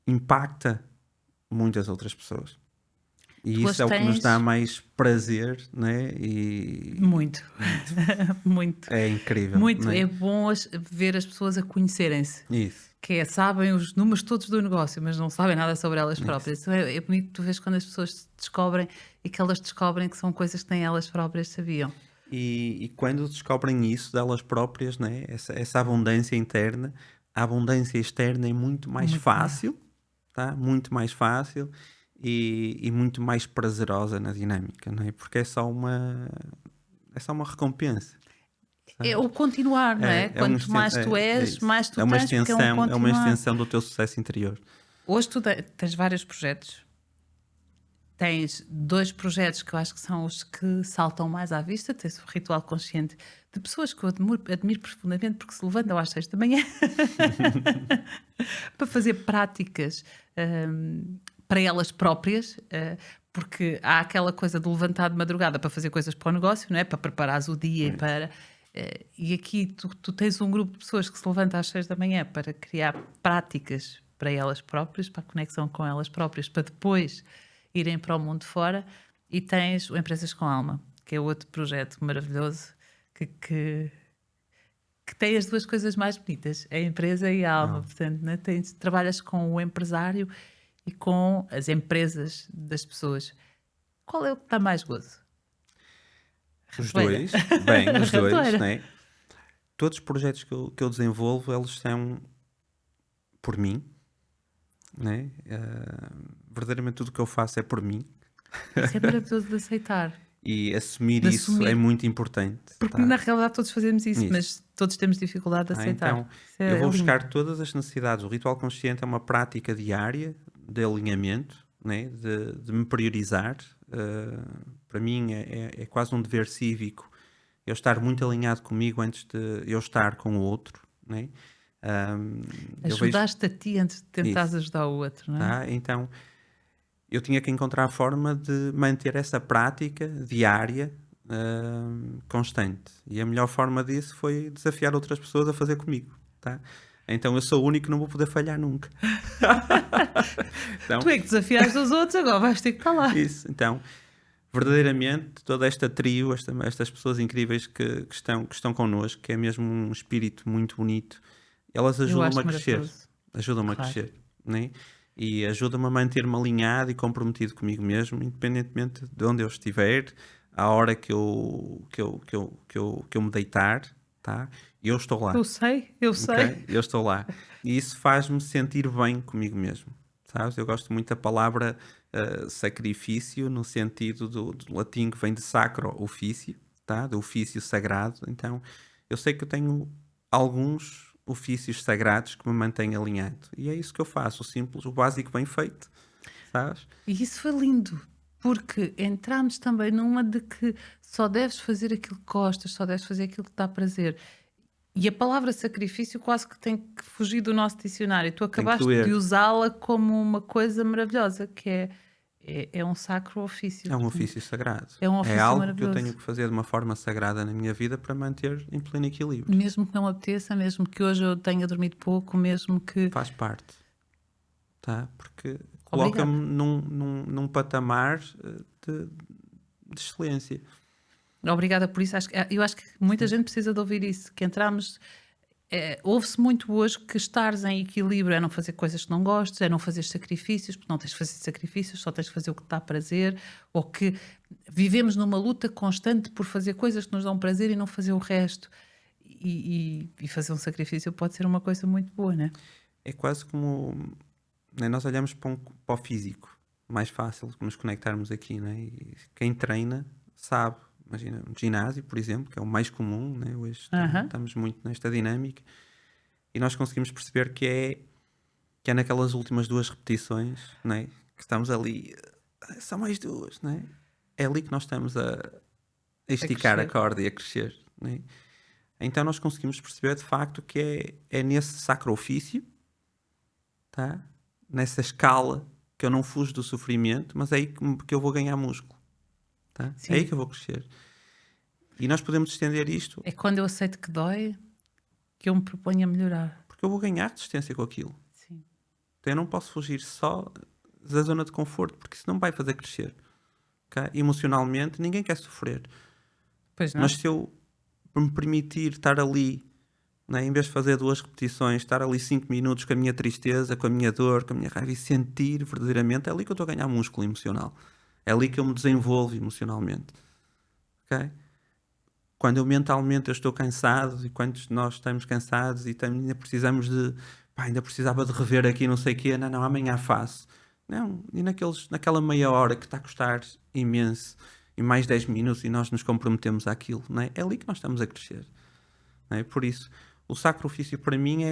Impacta muitas outras pessoas. E Tu isso as é o que nos dá tens mais prazer, né? E muito, muito, é incrível, muito. né? É bom ver as pessoas a conhecerem-se. Isso, Que é, sabem os números todos do negócio, mas não sabem nada sobre elas isso. próprias. Então é bonito tu vês quando as pessoas se descobrem e que elas descobrem que são coisas que nem elas próprias sabiam. E quando descobrem isso delas próprias, né? Essa abundância interna, a abundância externa é muito mais Muito maior. fácil, tá? Muito mais fácil e muito mais prazerosa na dinâmica, não é? Porque é só uma recompensa, É sabes? o continuar, não é? Quanto mais tu É és, isso. mais tu tens, porque é um É uma continuar. extensão do teu sucesso interior. Hoje tu tens vários projetos. Tens 2 projetos que eu acho que são os que saltam mais à vista. Tens o Ritual Consciente de pessoas que eu admiro profundamente porque se levantam às 6 da manhã para fazer práticas para elas próprias, porque há aquela coisa de levantar de madrugada para fazer coisas para o negócio, não é? Para preparares o dia e para... e aqui tu tens um grupo de pessoas que se levanta às 6 da manhã para criar práticas para elas próprias, para a conexão com elas próprias, para depois irem para o mundo fora. E tens o Empresas com Alma, que é outro projeto maravilhoso que tem as duas coisas mais bonitas, a empresa e a alma. Não. Portanto, né? Trabalhas com o empresário e com as empresas das pessoas. Qual é o que dá mais gozo? Os Ratoeira. dois, bem, os dois, Ratoeira. né? Todos os projetos que eu desenvolvo, eles são por mim, né? Verdadeiramente tudo o que eu faço é por mim Isso é maravilhoso de aceitar, e assumir de isso é assumir. muito importante, Porque tá? na realidade todos fazemos isso, Isso. mas todos temos dificuldade de aceitar. Então, Isso eu vou é lindo. buscar todas as necessidades. O ritual consciente é uma prática diária de alinhamento, né? De me priorizar. Para mim é quase um dever cívico eu estar muito alinhado comigo antes de eu estar com o outro, né? Eu vejo Ajudaste a ti antes de tentares isso, ajudar o outro, não é? tá? Então, eu tinha que encontrar a forma de manter essa prática diária, constante. E a melhor forma disso foi desafiar outras pessoas a fazer comigo, tá? Então eu sou o único que não vou poder falhar nunca. Então, Tu é que desafiaste os outros, agora vais ter que estar lá. isso. Então, verdadeiramente, toda esta trio, estas pessoas incríveis que estão connosco, que é mesmo um espírito muito bonito, elas Eu ajudam-me acho a crescer. maravilhoso. Ajudam-me a Claro. crescer, né? E ajudam-me a manter-me alinhado e comprometido comigo mesmo, independentemente de onde eu estiver, à hora que eu me deitar, tá? Eu estou lá, Eu sei. ok? Eu estou lá. E isso faz-me sentir bem comigo mesmo, sabes? Eu gosto muito da palavra sacrifício, no sentido do latim que vem de sacro, ofício, tá? Do ofício sagrado. Então, eu sei que eu tenho alguns ofícios sagrados que me mantêm alinhado. E é isso que eu faço, o simples, o básico bem feito, sabes? E isso foi lindo, porque entramos também numa de que só deves fazer aquilo que gostas, só deves fazer aquilo que te dá prazer. E a palavra sacrifício quase que tem que fugir do nosso dicionário. Tu Tem que acabaste de doer. usá-la como uma coisa maravilhosa, que é um sacro ofício. É um Portanto, ofício sagrado. é um É ofício algo que eu maravilhoso. tenho que fazer de uma forma sagrada na minha vida para manter em pleno equilíbrio. Mesmo que não apeteça, mesmo que hoje eu tenha dormido pouco, mesmo que... Faz parte, tá? Porque Obrigada. coloca-me num patamar de excelência. Obrigada por isso. Eu acho que muita gente precisa de ouvir isso, que entramos... ouve-se muito hoje que estares em equilíbrio é não fazer coisas que não gostes, é não fazer sacrifícios, porque não tens de fazer sacrifícios, só tens de fazer o que te dá prazer, ou que vivemos numa luta constante por fazer coisas que nos dão prazer e não fazer o resto. E fazer um sacrifício pode ser uma coisa muito boa, né? É quase como, né, nós olhamos para o físico, mais fácil de nos conectarmos aqui, né? E quem treina sabe. Imagina, um ginásio, por exemplo, que é o mais comum, né? Hoje estamos muito nesta dinâmica, e nós conseguimos perceber que é naquelas últimas 2 repetições, né? Que estamos ali, são mais 2, né? É ali que nós estamos a esticar a corda e a crescer, né? Então nós conseguimos perceber de facto que é nesse sacrifício, tá? Nessa escala que eu não fujo do sofrimento, mas é aí que eu vou ganhar músculo. Tá? É aí que eu vou crescer. E nós podemos estender isto. É quando eu aceito que dói que eu me proponho a melhorar. Porque eu vou ganhar resistência com aquilo. Sim. Então eu não posso fugir só da zona de conforto, porque isso não me vai fazer crescer. Okay? Emocionalmente, ninguém quer sofrer. Pois não. Mas se eu me permitir estar ali, né, em vez de fazer 2 repetições, estar ali 5 minutos com a minha tristeza, com a minha dor, com a minha raiva, e sentir verdadeiramente, é ali que eu estou a ganhar músculo emocional. É ali que eu me desenvolvo emocionalmente. Ok? Quando eu mentalmente estou cansado, e quando nós estamos cansados e ainda precisamos ainda precisava de rever aqui não sei o quê, não, amanhã faço. Não, e naquela meia hora que está a custar imenso, e mais 10 minutos, e nós nos comprometemos àquilo, não é? É ali que nós estamos a crescer. Não é? Por isso, o sacrifício para mim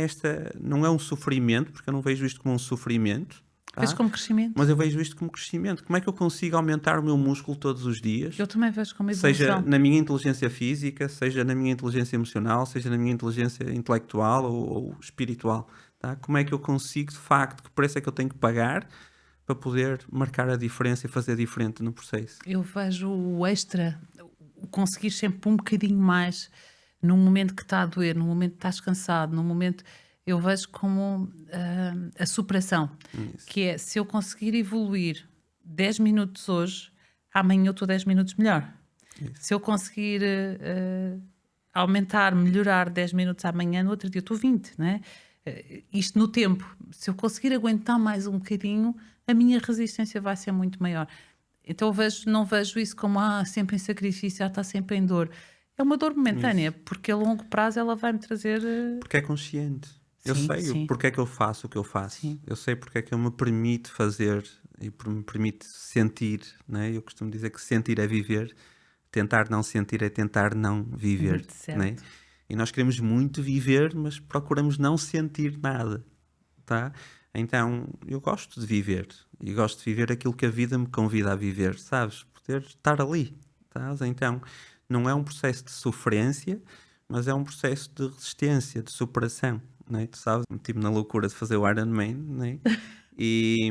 não é um sofrimento, porque eu não vejo isto como um sofrimento. Vês como crescimento? Mas eu vejo isto como crescimento. Como é que eu consigo aumentar o meu músculo todos os dias? Eu também vejo como evolução. Seja na minha inteligência física, seja na minha inteligência emocional, seja na minha inteligência intelectual ou espiritual. Tá? Como é que eu consigo, de facto, que preço é que eu tenho que pagar para poder marcar a diferença e fazer diferente no processo? Eu vejo o extra, o conseguir sempre um bocadinho mais num momento que está a doer, num momento que estás cansado, num momento... Eu vejo como a superação, que é, se eu conseguir evoluir 10 minutos hoje, amanhã eu estou 10 minutos melhor. Isso. Se eu conseguir aumentar, melhorar 10 minutos amanhã, no outro dia eu estou 20, não é? Isto no tempo. Se eu conseguir aguentar mais um bocadinho, a minha resistência vai ser muito maior. Então não vejo isso como sempre em sacrifício, está sempre em dor. É uma dor momentânea, porque a longo prazo ela vai-me trazer... Porque é consciente. Eu sei porque é que eu faço o que eu faço. Sim. Eu sei porque é que eu me permito fazer e me permito sentir. Né? Eu costumo dizer que sentir é viver, tentar não sentir é tentar não viver. Né? E nós queremos muito viver, mas procuramos não sentir nada. Tá? Então, eu gosto de viver. E gosto de viver aquilo que a vida me convida a viver, sabes? Poder estar ali. Tá? Então, não é um processo de sofrência, mas é um processo de resistência, de superação. Né? Tu sabes, meti-me na loucura de fazer o Ironman, né? E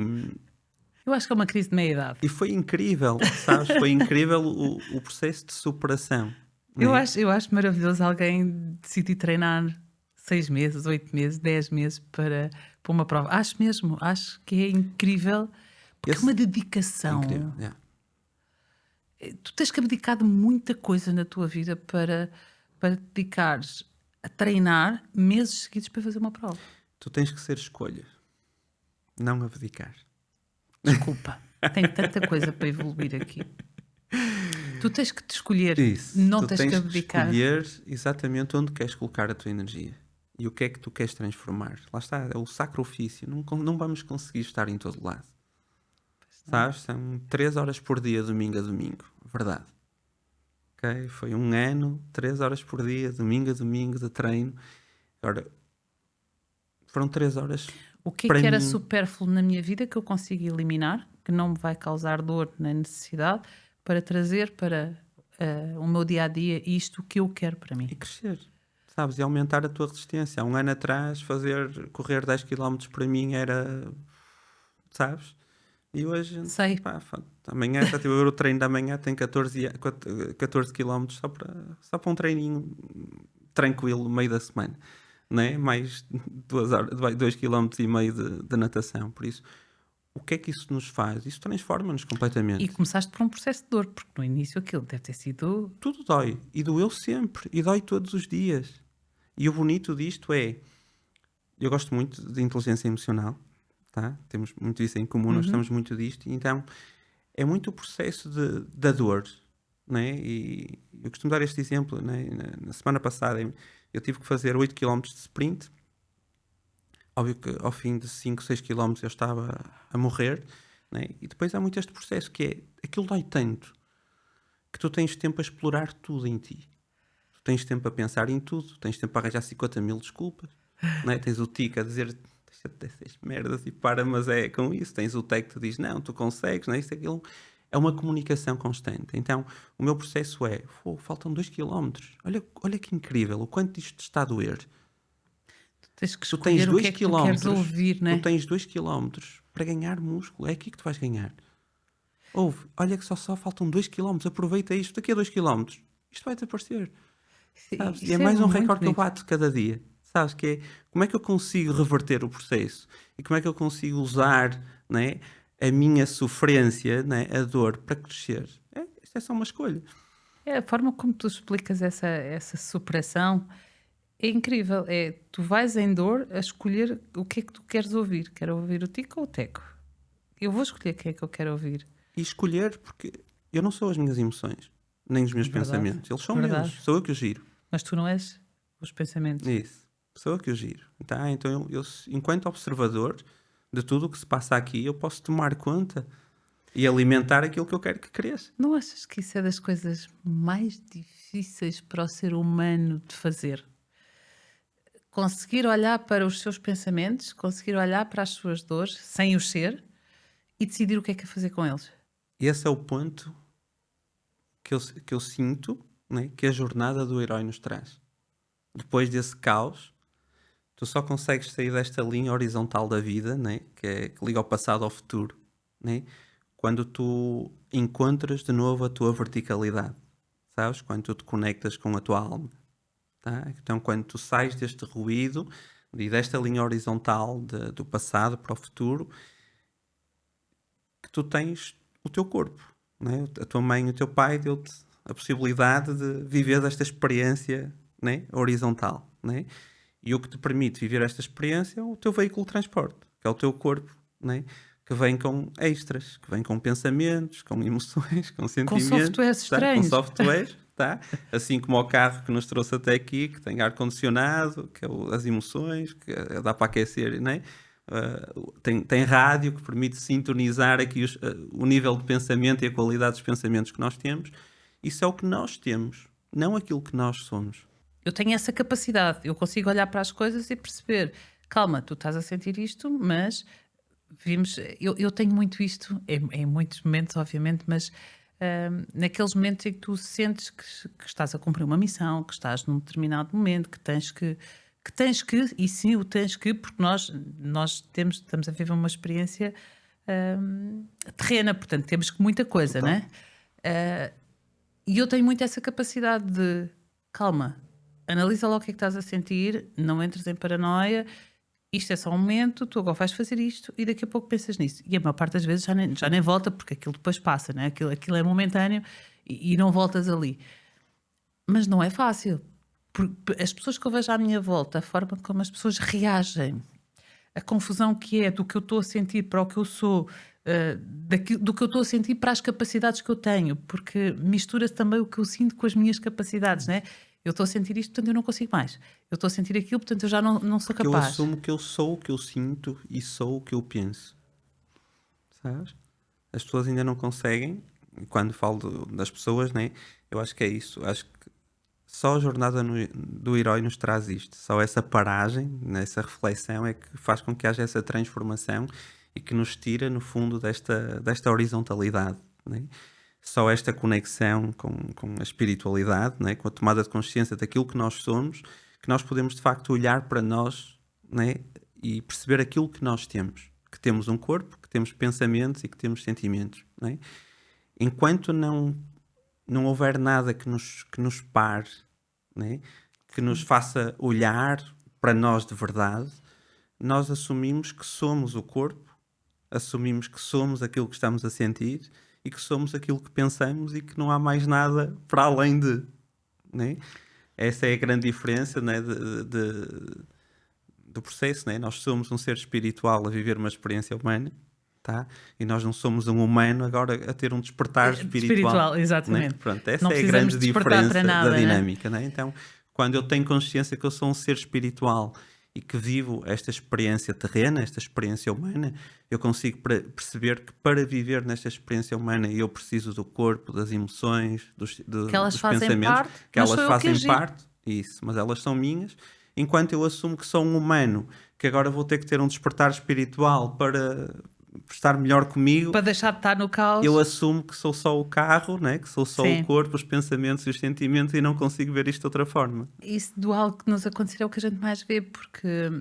eu acho que é uma crise de meia-idade. E foi incrível, sabes? Foi incrível o processo de superação. Né? Eu acho maravilhoso alguém decidir treinar 6 meses, 8 meses, 10 meses para uma prova. Acho que é incrível, porque é uma dedicação. É incrível, yeah. Tu tens que abdicar de muita coisa na tua vida para te dedicares a treinar meses seguidos para fazer uma prova. Tu tens que ser escolha, não abdicar. Desculpa, tenho tanta coisa para evoluir aqui. Tu tens que te escolher, isso. Não tens que abdicar. Tu tens que escolher exatamente onde queres colocar a tua energia e o que é que tu queres transformar. Lá está, é o sacrifício. Não vamos conseguir estar em todo lado. Sabes? São 3 horas por dia, domingo a domingo. Verdade. Okay? Foi 1 ano, 3 horas por dia, domingo a domingo, de treino. Agora, foram 3 horas. O que é que era supérfluo na minha vida que eu consigo eliminar, que não me vai causar dor nem necessidade, para trazer para o meu dia-a-dia isto que eu quero para mim? E crescer, sabes? E aumentar a tua resistência. Há 1 ano atrás, correr 10 km para mim era... Sabes? E hoje... Sei. Amanhã, já tive o treino da manhã, tem 14 km só para um treininho tranquilo no meio da semana. Né? Mais 2,5 km de natação. Por isso, o que é que isso nos faz? Isso transforma-nos completamente. E começaste por um processo de dor, porque no início aquilo deve ter sido... Tudo dói. E doeu sempre. E dói todos os dias. E o bonito disto é... Eu gosto muito de inteligência emocional. Tá? Temos muito isso em comum. Nós estamos muito disto. E então, é muito o processo da dor. Né? E eu costumo dar este exemplo. Né? Na semana passada, eu tive que fazer 8 km de sprint. Óbvio que ao fim de 5, 6 km eu estava a morrer, né? E depois há muito este processo que é, aquilo dói tanto que tu tens tempo a explorar tudo em ti. Tu tens tempo a pensar em tudo, tens tempo a arranjar 50 mil desculpas, né? Tens o tico a dizer, deixa-te dessas merdas e para, mas é com isso. Tens o tec que te diz, não, tu consegues, né? Isso, aquilo. É uma comunicação constante. Então, o meu processo é, faltam 2 km. Olha que incrível, o quanto isto te está a doer. Tens que Tu tens escolher o 2 que é que tu queres ouvir, né? Tu tens 2 km para ganhar músculo. É aqui que tu vais ganhar. Olha que só faltam 2 km. Aproveita isto. Daqui a 2 km isto vai desaparecer. Sabes? E é mais um recorde que eu bato cada dia. Sabes? Que é como é que eu consigo reverter o processo? E como é que eu consigo usar, né, a minha sofrência, né, a dor, para crescer? Isto é só uma escolha. É, a forma como tu explicas essa superação é incrível. É, tu vais em dor a escolher o que é que tu queres ouvir. Quero ouvir o tico ou o teco? Eu vou escolher quem é que eu quero ouvir. E escolher, porque eu não sou as minhas emoções, nem os meus pensamentos. Eles são meus. Sou eu que os giro. Mas tu não és os pensamentos. Isso. Sou eu que os giro. Tá? Então, eu, enquanto observador de tudo o que se passa aqui, eu posso tomar conta e alimentar aquilo que eu quero que cresça. Não achas que isso é das coisas mais difíceis para o ser humano de fazer? Conseguir olhar para os seus pensamentos, conseguir olhar para as suas dores, sem os ser, e decidir o que é que é fazer com eles. Esse é o ponto que eu sinto, né, que a jornada do herói nos traz. Depois desse caos, tu só consegues sair desta linha horizontal da vida, né, que liga o passado ao futuro, né, quando tu encontras de novo a tua verticalidade, sabes? Quando tu te conectas com a tua alma. Tá? Então, quando tu sais deste ruído e desta linha horizontal do passado para o futuro, que tu tens o teu corpo, né? A tua mãe e o teu pai deu-te a possibilidade de viver esta experiência, né, horizontal, né? E o que te permite viver esta experiência é o teu veículo de transporte, que é o teu corpo, né? Que vem com extras, que vem com pensamentos, com emoções, com sentimentos. Com softwares estranhos. Com softwares, tá? Assim como o carro que nos trouxe até aqui, que tem ar-condicionado, que é as emoções, que dá para aquecer, né? Tem rádio que permite sintonizar aqui o nível de pensamento e a qualidade dos pensamentos que nós temos. Isso é o que nós temos, não aquilo que nós somos. Eu tenho essa capacidade. Eu consigo olhar para as coisas e perceber, calma, tu estás a sentir isto, mas vimos... Eu tenho muito isto, em muitos momentos, obviamente, mas naqueles momentos em que tu sentes que estás a cumprir uma missão, que estás num determinado momento, que tens que, e sim, o tens que, porque nós estamos a viver uma experiência terrena, portanto, temos que muita coisa, Total. né? E eu tenho muito essa capacidade de, calma, analisa lá o que é que estás a sentir, não entres em paranoia, isto é só um momento, tu agora vais fazer isto e daqui a pouco pensas nisso. E a maior parte das vezes já nem volta, porque aquilo depois passa, né? Aquilo é momentâneo e não voltas ali. Mas não é fácil. Porque as pessoas que eu vejo à minha volta, a forma como as pessoas reagem, a confusão que é do que eu estou a sentir para o que eu sou, do que eu estou a sentir para as capacidades que eu tenho, porque mistura-se também o que eu sinto com as minhas capacidades, né? Eu estou a sentir isto, portanto eu não consigo mais. Eu estou a sentir aquilo, portanto eu já não sou capaz. Eu assumo que eu sou o que eu sinto e sou o que eu penso. Sabes? As pessoas ainda não conseguem, quando falo das pessoas, né? Eu acho que é isso. Acho que só a jornada do herói nos traz isto. Só essa paragem, essa reflexão é que faz com que haja essa transformação e que nos tira, no fundo, desta horizontalidade, né? Só esta conexão com a espiritualidade, né? Com a tomada de consciência daquilo que nós somos, que nós podemos de facto olhar para nós, né? E perceber aquilo que nós temos. Que temos um corpo, que temos pensamentos e que temos sentimentos, né? Enquanto não houver nada que nos pare, né? Que nos faça olhar para nós de verdade, nós assumimos que somos o corpo, assumimos que somos aquilo que estamos a sentir e que somos aquilo que pensamos e que não há mais nada para além de, né? Essa é a grande diferença, né, do processo, né? Nós somos um ser espiritual a viver uma experiência humana, tá? E nós não somos um humano agora a ter um despertar espiritual, né? Exatamente. Pronto, essa Não é a precisamos grande despertar diferença para nada, da né? dinâmica, né? Então, quando eu tenho consciência que eu sou um ser espiritual e que vivo esta experiência terrena, esta experiência humana, eu consigo perceber que para viver nesta experiência humana eu preciso do corpo, das emoções, Que elas dos fazem pensamentos, parte, que mas elas sou eu que fazem agi. parte, isso, mas elas são minhas, enquanto eu assumo que sou um humano, que agora vou ter que ter um despertar espiritual para estar melhor comigo, Para deixar de estar no caos. eu assumo que sou só o carro, né? Que sou só Sim. o corpo, os pensamentos e os sentimentos e não consigo ver isto de outra forma. Isso do algo que nos acontecer é o que a gente mais vê, porque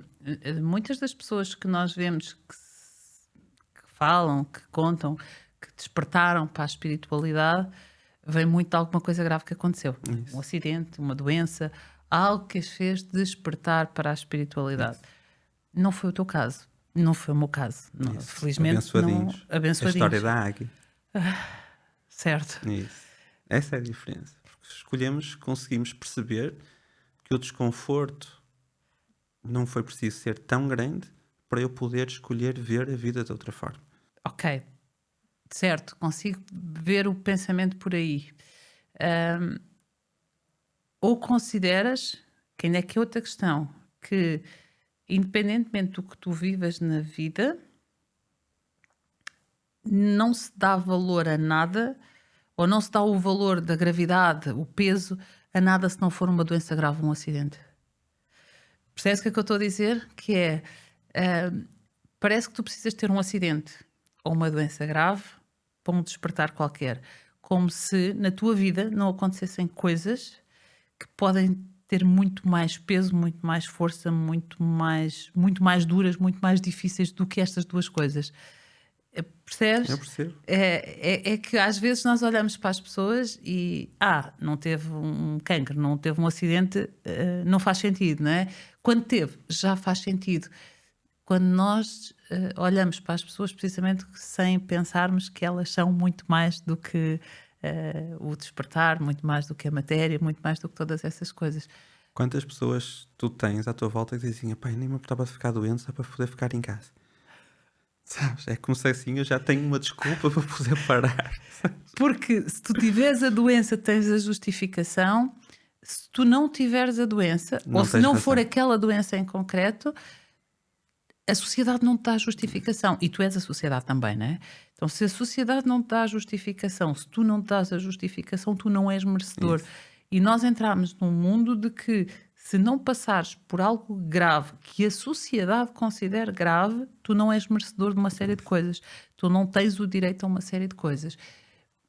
muitas das pessoas que nós vemos que falam, que contam, que despertaram para a espiritualidade, vem muito de alguma coisa grave que aconteceu. Isso. Um acidente, uma doença, algo que as fez despertar para a espiritualidade. Não foi o teu caso. Não foi o meu caso. Não, Isso. felizmente Abençoadinhos. não. Abençoadinhos. A história da águia. Certo. Isso. Essa é a diferença. Porque escolhemos, conseguimos perceber que o desconforto não foi preciso ser tão grande para eu poder escolher ver a vida de outra forma. Ok. Certo. Consigo ver o pensamento por aí. Ou consideras, que ainda é que é outra questão, que independentemente do que tu vivas na vida, não se dá valor a nada, ou não se dá o valor da gravidade, o peso, a nada se não for uma doença grave ou um acidente. Percebes o que é que eu estou a dizer? Que é, parece que tu precisas ter um acidente ou uma doença grave para um despertar qualquer. Como se na tua vida não acontecessem coisas que podem ter muito mais peso, muito mais força, muito mais duras, muito mais difíceis do que estas duas coisas. Percebes? Eu percebo. É que às vezes nós olhamos para as pessoas e não teve um cancro, não teve um acidente, não faz sentido, não é? Quando teve, já faz sentido. Quando nós olhamos para as pessoas precisamente sem pensarmos que elas são muito mais do que o despertar, muito mais do que a matéria, muito mais do que todas essas coisas. Quantas pessoas tu tens à tua volta que dizem, pai, nem me importava de ficar doente só para poder ficar em casa? Sabes? É como se assim eu já tenho uma desculpa para poder parar. Porque se tu tiveres a doença, tens a justificação. Se tu não tiveres a doença, Não ou se tens não razão. for aquela doença em concreto, a sociedade não te dá justificação. E tu és a sociedade também, não é? Então, se a sociedade não te dá a justificação, se tu não te dás a justificação, tu não és merecedor. Isso. E nós entramos num mundo de que, se não passares por algo grave que a sociedade considere grave, tu não és merecedor de uma série de coisas. Tu não tens o direito a uma série de coisas.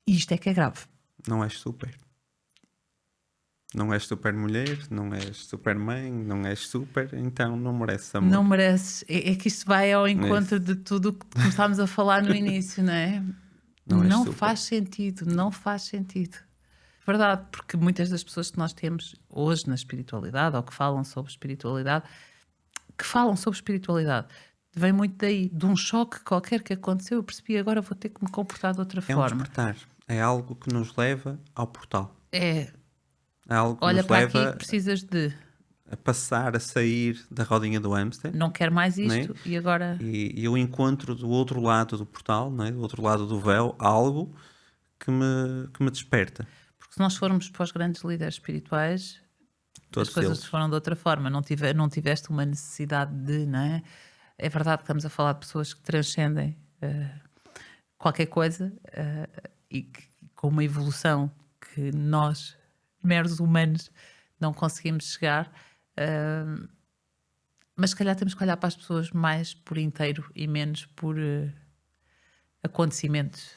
E isto é que é grave. Não és super. Não és super mulher, não és super mãe, não és super, então não mereces amor. Não mereces. É que isto vai ao encontro de tudo o que começámos a falar no início, não é? Não és Não super. faz sentido, não faz sentido. Verdade, porque muitas das pessoas que nós temos hoje na espiritualidade, ou que falam sobre espiritualidade, vem muito daí, de um choque qualquer que aconteceu. Eu percebi, agora vou ter que me comportar de outra É um forma. despertar. É algo que nos leva ao portal. É, É algo que olha nos para aqui leva que precisas de. a passar, a sair da rodinha do hamster. Não quero mais isto e agora. E eu encontro do outro lado do portal, não é? Do outro lado do véu, algo que me desperta. Porque se nós formos para os grandes líderes espirituais, Todos as coisas eles. foram de outra forma. Não tiveste uma necessidade de, não é? É verdade que estamos a falar de pessoas que transcendem qualquer coisa e que, com uma evolução que nós, meros humanos, não conseguimos chegar. Mas se calhar temos que olhar para as pessoas mais por inteiro e menos por acontecimentos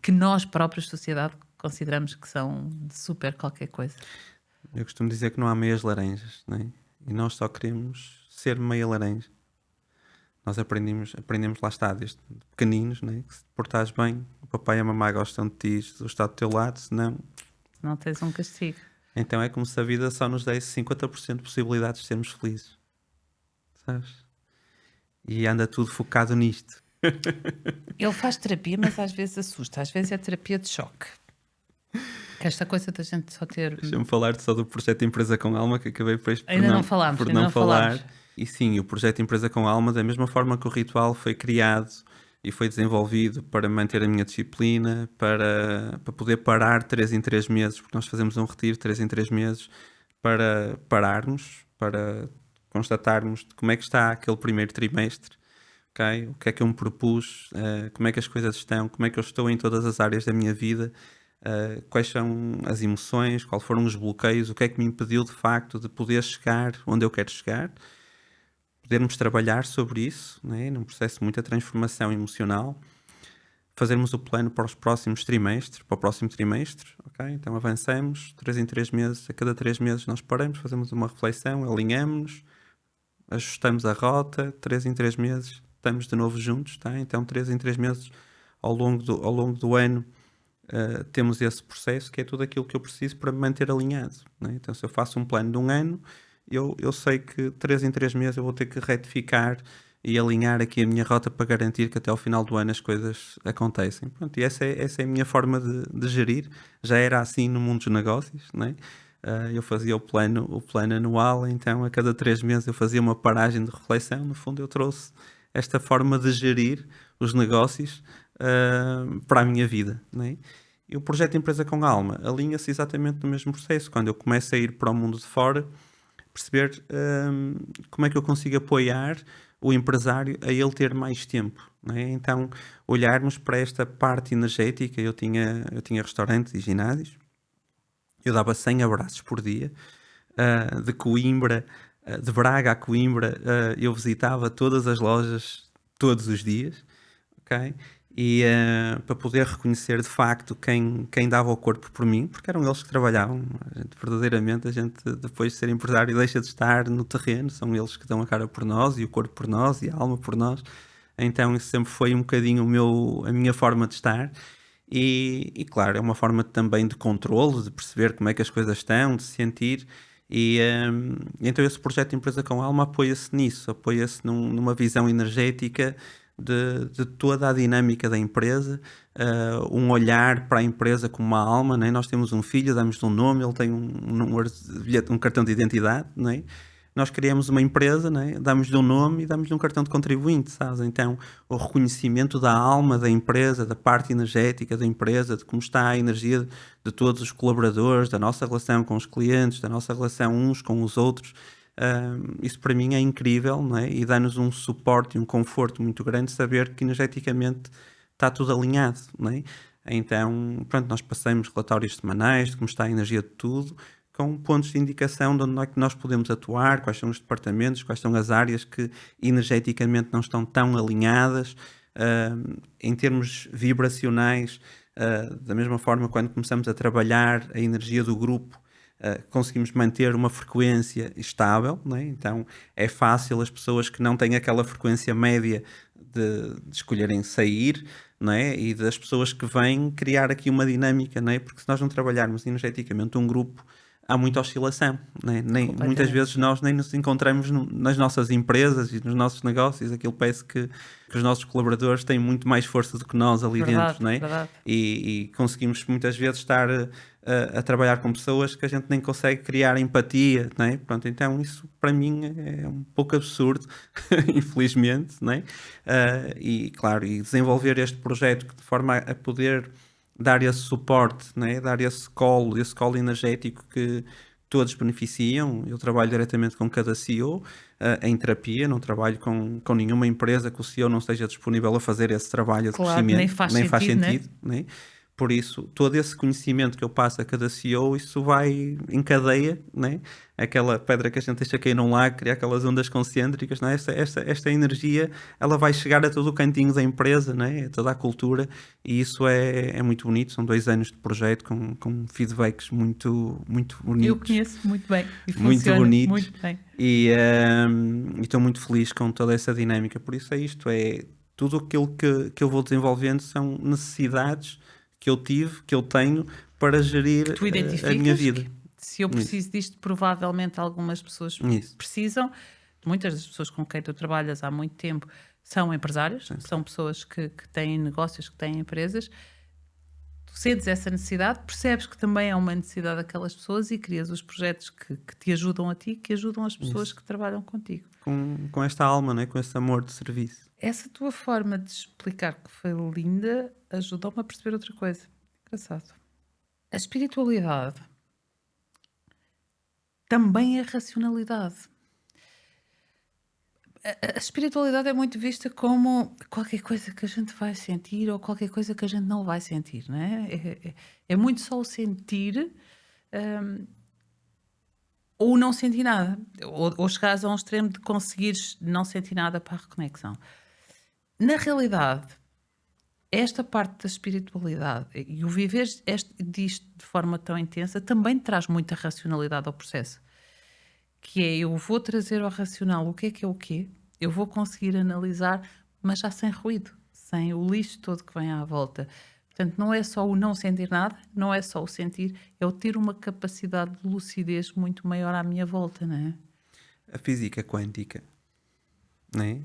que nós próprios, sociedade, consideramos que são de super qualquer coisa. Eu costumo dizer que não há meias laranjas, não é? E nós só queremos ser meia laranja. Nós aprendemos lá está, desde pequeninos, não é? Que se te portares bem, o papai e a mamãe gostam de ti, se está do teu lado, senão... Não tens um castigo. Então é como se a vida só nos desse 50% de possibilidades de sermos felizes. Sabes? E anda tudo focado nisto. Ele faz terapia, mas às vezes assusta. Às vezes é terapia de choque. Que esta coisa da gente só ter... Deixa-me falar só do projeto Empresa com Alma, que acabei depois Ainda não falámos, por ainda não não falar. falámos. E sim, o projeto Empresa com Alma, da mesma forma que o ritual foi criado e foi desenvolvido para manter a minha disciplina, para poder parar 3 em 3 meses, porque nós fazemos um retiro 3 em 3 meses, para pararmos, para constatarmos como é que está aquele primeiro trimestre, ok? O que é que eu me propus, como é que as coisas estão, como é que eu estou em todas as áreas da minha vida, quais são as emoções, quais foram os bloqueios, o que é que me impediu de facto de poder chegar onde eu quero chegar, podermos trabalhar sobre isso, né? Num processo de muita transformação emocional, fazermos o plano para os próximos trimestres, para o próximo trimestre, ok? Então avançamos, 3 em 3 meses, a cada 3 meses nós paramos, fazemos uma reflexão, alinhamos-nos, ajustamos a rota, 3 em 3 meses estamos de novo juntos, tá? Então 3 em 3 meses ao longo do ano temos esse processo que é tudo aquilo que eu preciso para me manter alinhado, né? Então se eu faço um plano de um ano, eu sei que 3 em 3 meses eu vou ter que retificar e alinhar aqui a minha rota para garantir que até ao final do ano as coisas acontecem. Pronto, e essa é a minha forma de gerir. Já era assim no mundo dos negócios, né? Eu fazia o plano anual, então a cada 3 meses eu fazia uma paragem de reflexão. No fundo, eu trouxe esta forma de gerir os negócios para a minha vida, né? E o projeto Empresa com Alma alinha-se exatamente no mesmo processo. Quando eu começo a ir para o mundo de fora, perceber como é que eu consigo apoiar o empresário a ele ter mais tempo, né? Então, olharmos para esta parte energética. Eu tinha restaurantes e ginásios, eu dava 100 abraços por dia, de Coimbra, de Braga a Coimbra, eu visitava todas as lojas todos os dias, ok? E para poder reconhecer de facto quem dava o corpo por mim, porque eram eles que trabalhavam. Verdadeiramente, a gente depois de ser empresário deixa de estar no terreno, são eles que dão a cara por nós e o corpo por nós e a alma por nós. Então isso sempre foi um bocadinho a minha forma de estar. E claro, é uma forma também de controle, de perceber como é que as coisas estão, de se sentir. Então esse projeto Empresa com Alma apoia-se nisso, apoia-se numa visão energética de toda a dinâmica da empresa, um olhar para a empresa como uma alma, né? Nós temos um filho, damos-lhe um nome, ele tem um cartão de identidade, né? Nós criamos uma empresa, né? Damos-lhe um nome e damos-lhe um cartão de contribuinte, sabes? Então, o reconhecimento da alma da empresa, da parte energética da empresa, de como está a energia de todos os colaboradores, da nossa relação com os clientes, da nossa relação uns com os outros, isso para mim é incrível, não é? E dá-nos um suporte e um conforto muito grande saber que energeticamente está tudo alinhado, não é? Então, pronto, nós passamos relatórios semanais de como está a energia de tudo, com pontos de indicação de onde é que nós podemos atuar, quais são os departamentos, quais são as áreas que energeticamente não estão tão alinhadas, em termos vibracionais, da mesma forma quando começamos a trabalhar a energia do grupo, conseguimos manter uma frequência estável, né? Então é fácil as pessoas que não têm aquela frequência média de escolherem sair, né? E das pessoas que vêm criar aqui uma dinâmica, né? Porque se nós não trabalharmos energeticamente um grupo, há muita oscilação, né? Muitas vezes nós nem nos encontramos nas nossas empresas e nos nossos negócios. Aquilo parece que os nossos colaboradores têm muito mais força do que nós ali dentro, né? E conseguimos muitas vezes estar a trabalhar com pessoas que a gente nem consegue criar empatia, né? Pronto, então isso para mim é um pouco absurdo, infelizmente, né? E claro, e desenvolver este projeto de forma a poder dar esse suporte, né? Dar esse colo energético que todos beneficiam. Eu trabalho diretamente com cada CEO em terapia, não trabalho com nenhuma empresa que o CEO não esteja disponível a fazer esse trabalho de crescimento. Nem faz sentido, né? Por isso, todo esse conhecimento que eu passo a cada CEO, isso vai em cadeia, né? Aquela pedra que a gente deixa cair num lago, criar aquelas ondas concêntricas, né? Esta energia, ela vai chegar a todo o cantinho da empresa, né? A toda a cultura, e isso é muito bonito. São 2 anos de projeto com feedbacks muito bonitos. Eu conheço muito bem e muito bonitos. Muito bem. E estou muito feliz com toda essa dinâmica. Por isso é isto, é tudo aquilo que eu vou desenvolvendo são necessidades que eu tive, que eu tenho para gerir a minha vida. Se eu preciso disto, provavelmente algumas pessoas precisam. Muitas das pessoas com quem tu trabalhas há muito tempo são empresários, Sim. são pessoas que têm negócios, que têm empresas. Tu sentes essa necessidade, percebes que também é uma necessidade daquelas pessoas e crias os projetos que te ajudam a ti, que ajudam as pessoas que trabalham contigo. Com esta alma, não é? Com esse amor de serviço. Essa tua forma de explicar que foi linda ajudou-me a perceber outra coisa. Engraçado. A espiritualidade também é racionalidade. A espiritualidade é muito vista como qualquer coisa que a gente vai sentir ou qualquer coisa que a gente não vai sentir, não é? É muito só o sentir ou não sentir nada. Ou chegares a um extremo de conseguires não sentir nada para a reconexão. Na realidade, esta parte da espiritualidade e o viver disto de forma tão intensa também traz muita racionalidade ao processo. Que é, eu vou trazer ao racional o que é o quê, eu vou conseguir analisar, mas já sem ruído, sem o lixo todo que vem à volta. Portanto, não é só o não sentir nada, não é só o sentir, é o ter uma capacidade de lucidez muito maior à minha volta, não é? A física quântica, não é?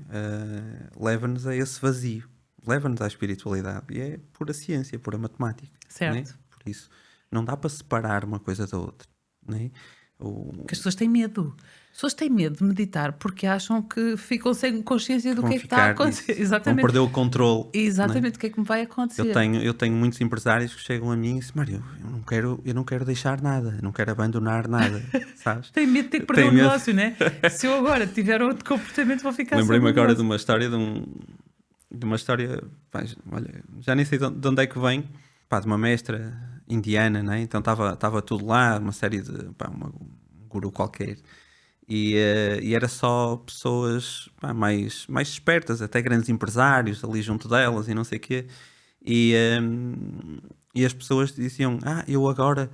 Leva-nos a esse vazio, leva-nos à espiritualidade, e é pura ciência, pura matemática. Certo. Não é? Por isso, não dá para separar uma coisa da outra, não é? Porque as pessoas têm medo. As pessoas têm medo de meditar porque acham que ficam sem consciência do que é que está a acontecer. Exatamente. Vão perder o controle. Exatamente, o que é que me vai acontecer. Eu tenho muitos empresários que chegam a mim e dizem: Mário, eu não quero deixar nada, eu não quero abandonar nada, sabes? Tem medo de ter que perder o negócio, né? Se eu agora tiver outro comportamento, vou ficar sem Lembrei-me agora de uma história de uma história, pá, olha, já nem sei de onde é que vem, pá, de uma mestra indiana, né? Então estava tudo lá, uma série de, pá, um guru qualquer, e era só pessoas, pá, mais espertas, até grandes empresários ali junto delas e não sei o quê, e as pessoas diziam: eu agora,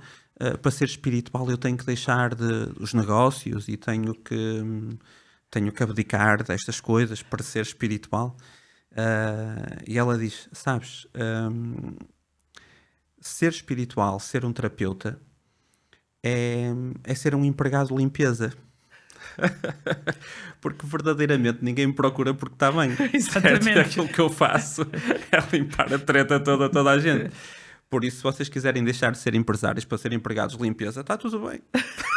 para ser espiritual, eu tenho que deixar os negócios e tenho que abdicar destas coisas para ser espiritual. E ela diz: sabes, ser espiritual, ser um terapeuta, é ser um empregado de limpeza. Porque verdadeiramente ninguém me procura porque está bem. Exatamente. Certo? Aquilo que eu faço é limpar a treta toda a gente. Por isso, se vocês quiserem deixar de ser empresários para ser empregados de limpeza, está tudo bem.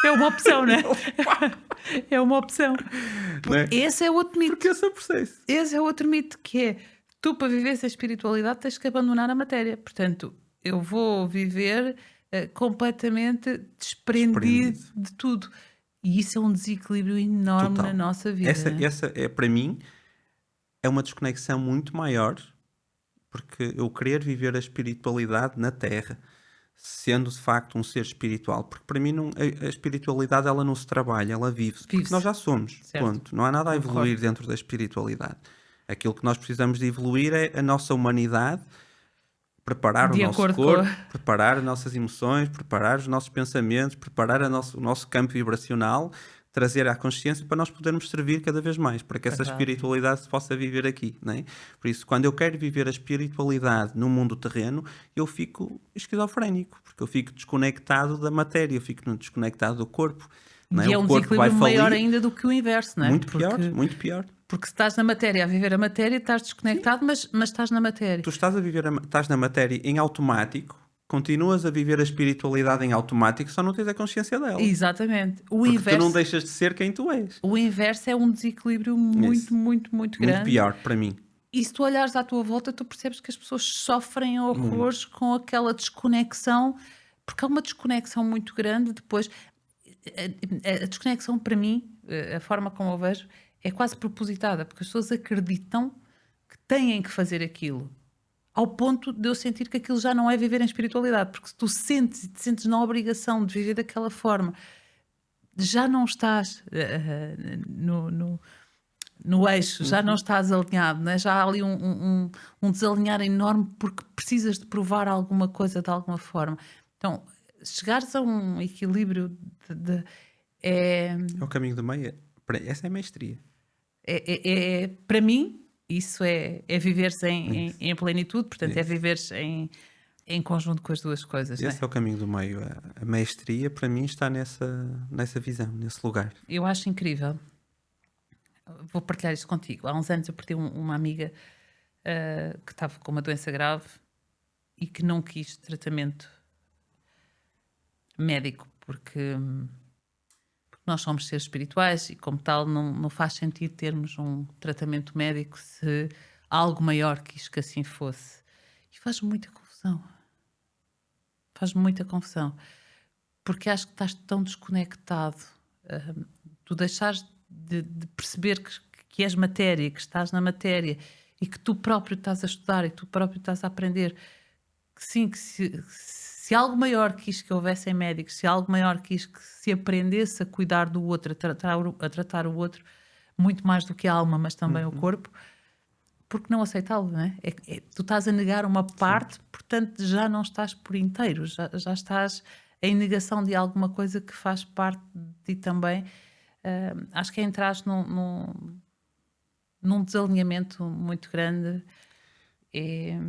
É uma opção, não é? É uma opção. Não é? Esse é outro mito. Porque esse é o processo. Esse é outro mito, que é: tu, para viver essa espiritualidade, tens que abandonar a matéria. Portanto, eu vou viver completamente desprendido de tudo. E isso é um desequilíbrio enorme Total. na nossa vida. Essa é, para mim, é uma desconexão muito maior, porque eu querer viver a espiritualidade na Terra, sendo de facto um ser espiritual, porque para mim a espiritualidade, ela não se trabalha, ela vive-se. Porque nós já somos, certo. Ponto. Não há nada a evoluir dentro da espiritualidade. Aquilo que nós precisamos de evoluir é a nossa humanidade, preparar o nosso corpo, preparar as nossas emoções, preparar os nossos pensamentos, preparar o nosso campo vibracional, trazer à consciência para nós podermos servir cada vez mais, para que essa espiritualidade se possa viver aqui, não é? Por isso, quando eu quero viver a espiritualidade no mundo terreno, eu fico esquizofrénico, porque eu fico desconectado da matéria, eu fico desconectado do corpo. Não é? E é um desequilíbrio maior ainda do que o inverso, não é? Muito pior. Porque se estás na matéria, a viver a matéria, estás desconectado, mas estás na matéria. Tu estás na matéria em automático, continuas a viver a espiritualidade em automático, só não tens a consciência dela. Exatamente. Porque tu não deixas de ser quem tu és. O inverso é um desequilíbrio muito grande. Muito pior, para mim. E se tu olhares à tua volta, tu percebes que as pessoas sofrem horrores com aquela desconexão, porque há uma desconexão muito grande. Depois, a desconexão, para mim, a forma como eu vejo, é quase propositada, porque as pessoas acreditam que têm que fazer aquilo, ao ponto de eu sentir que aquilo já não é viver em espiritualidade, porque se tu te sentes na obrigação de viver daquela forma, já não estás no eixo, já não estás alinhado, né? Já há ali um desalinhar enorme porque precisas de provar alguma coisa de alguma forma. Então, chegares a um equilíbrio é o caminho do meio. Essa é a mestria. Para mim, isso é viver-se em plenitude, portanto, é viver-se em conjunto com as duas coisas. Esse é o caminho do meio. A mestria, para mim, está nessa visão, nesse lugar. Eu acho incrível. vou partilhar isto contigo. Há uns anos eu perdi uma amiga que estava com uma doença grave e que não quis tratamento médico, porque nós somos seres espirituais e, como tal, não faz sentido termos um tratamento médico se algo maior quis que assim fosse. E faz muita confusão. Faz muita confusão. Porque acho que estás tão desconectado. Tu deixares de perceber que és matéria, que estás na matéria e que tu próprio estás a estudar e tu próprio estás a aprender. Que sim, que se algo maior quis que houvessem médicos, se algo maior quis que se aprendesse a cuidar do outro, a tratar o outro, muito mais do que a alma, mas também o corpo, porque não aceitá-lo, não é? Tu estás a negar uma parte, sim, portanto já não estás por inteiro, já estás em negação de alguma coisa que faz parte de ti também. Acho que é entrar num desalinhamento muito grande.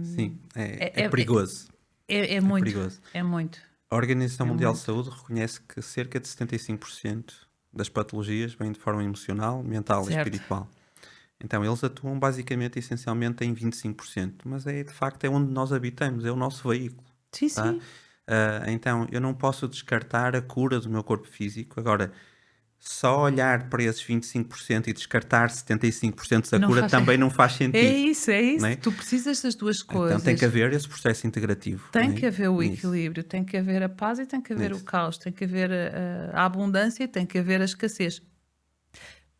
Sim, é perigoso. É muito, perigoso. É muito. A Organização Mundial de muito. Saúde reconhece que cerca de 75% das patologias vêm de forma emocional, mental, certo, e espiritual. Então eles atuam basicamente, essencialmente, em 25%, mas de facto é onde nós habitamos, é o nosso veículo. Sim, tá? sim. Então eu não posso descartar a cura do meu corpo físico. Agora, só olhar para esses 25% e descartar 75% da cura também não faz sentido. É isso. Não é? Tu precisas das duas coisas. Então tem que haver esse processo integrativo. Tem que haver o equilíbrio, tem que haver a paz e tem que haver o caos, tem que haver a abundância e tem que haver a escassez.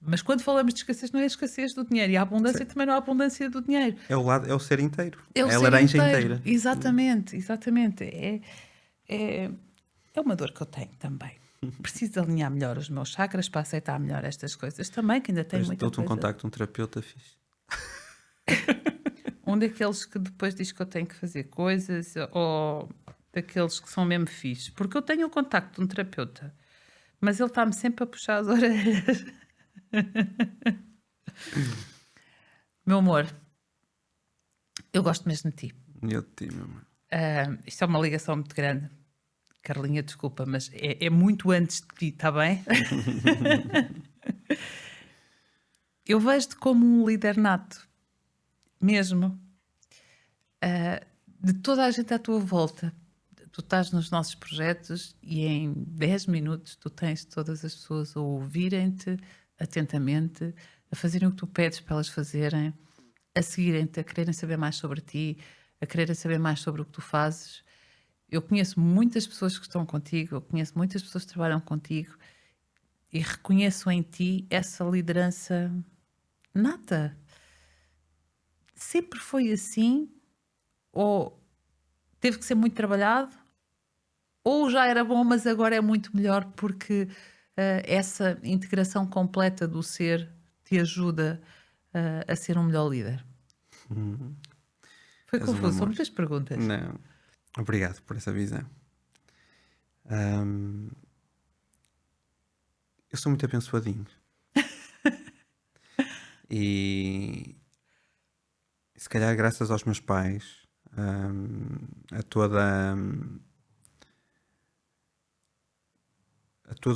Mas quando falamos de escassez, não é a escassez do dinheiro, e a abundância também não é a abundância do dinheiro. É o ser inteiro. É a laranja inteira. Exatamente. É uma dor que eu tenho também. Preciso alinhar melhor os meus chakras para aceitar melhor estas coisas também, que ainda tenho muita coisa. Dou-te um contacto de um terapeuta fixe. Um daqueles que depois diz que eu tenho que fazer coisas, ou daqueles que são mesmo fixe. Porque eu tenho o contacto de um terapeuta, mas ele está-me sempre a puxar as orelhas. Meu amor, eu gosto mesmo de ti. Eu de ti, meu amor. Isto é uma ligação muito grande. Carlinha, desculpa, mas é muito antes de ti, está bem? Eu vejo-te como um líder nato, mesmo. De toda a gente à tua volta. Tu estás nos nossos projetos e em 10 minutos tu tens todas as pessoas a ouvirem-te atentamente, a fazerem o que tu pedes para elas fazerem, a seguirem-te, a quererem saber mais sobre ti, a quererem saber mais sobre o que tu fazes. Eu conheço muitas pessoas que estão contigo, eu conheço muitas pessoas que trabalham contigo e reconheço em ti essa liderança nata. Sempre foi assim? Ou teve que ser muito trabalhado? Ou já era bom, mas agora é muito melhor porque essa integração completa do ser te ajuda a ser um melhor líder? Foi confuso, são muitas perguntas. Não. Obrigado por essa visão. Eu sou muito abençoadinho. E se calhar graças aos meus pais, a todo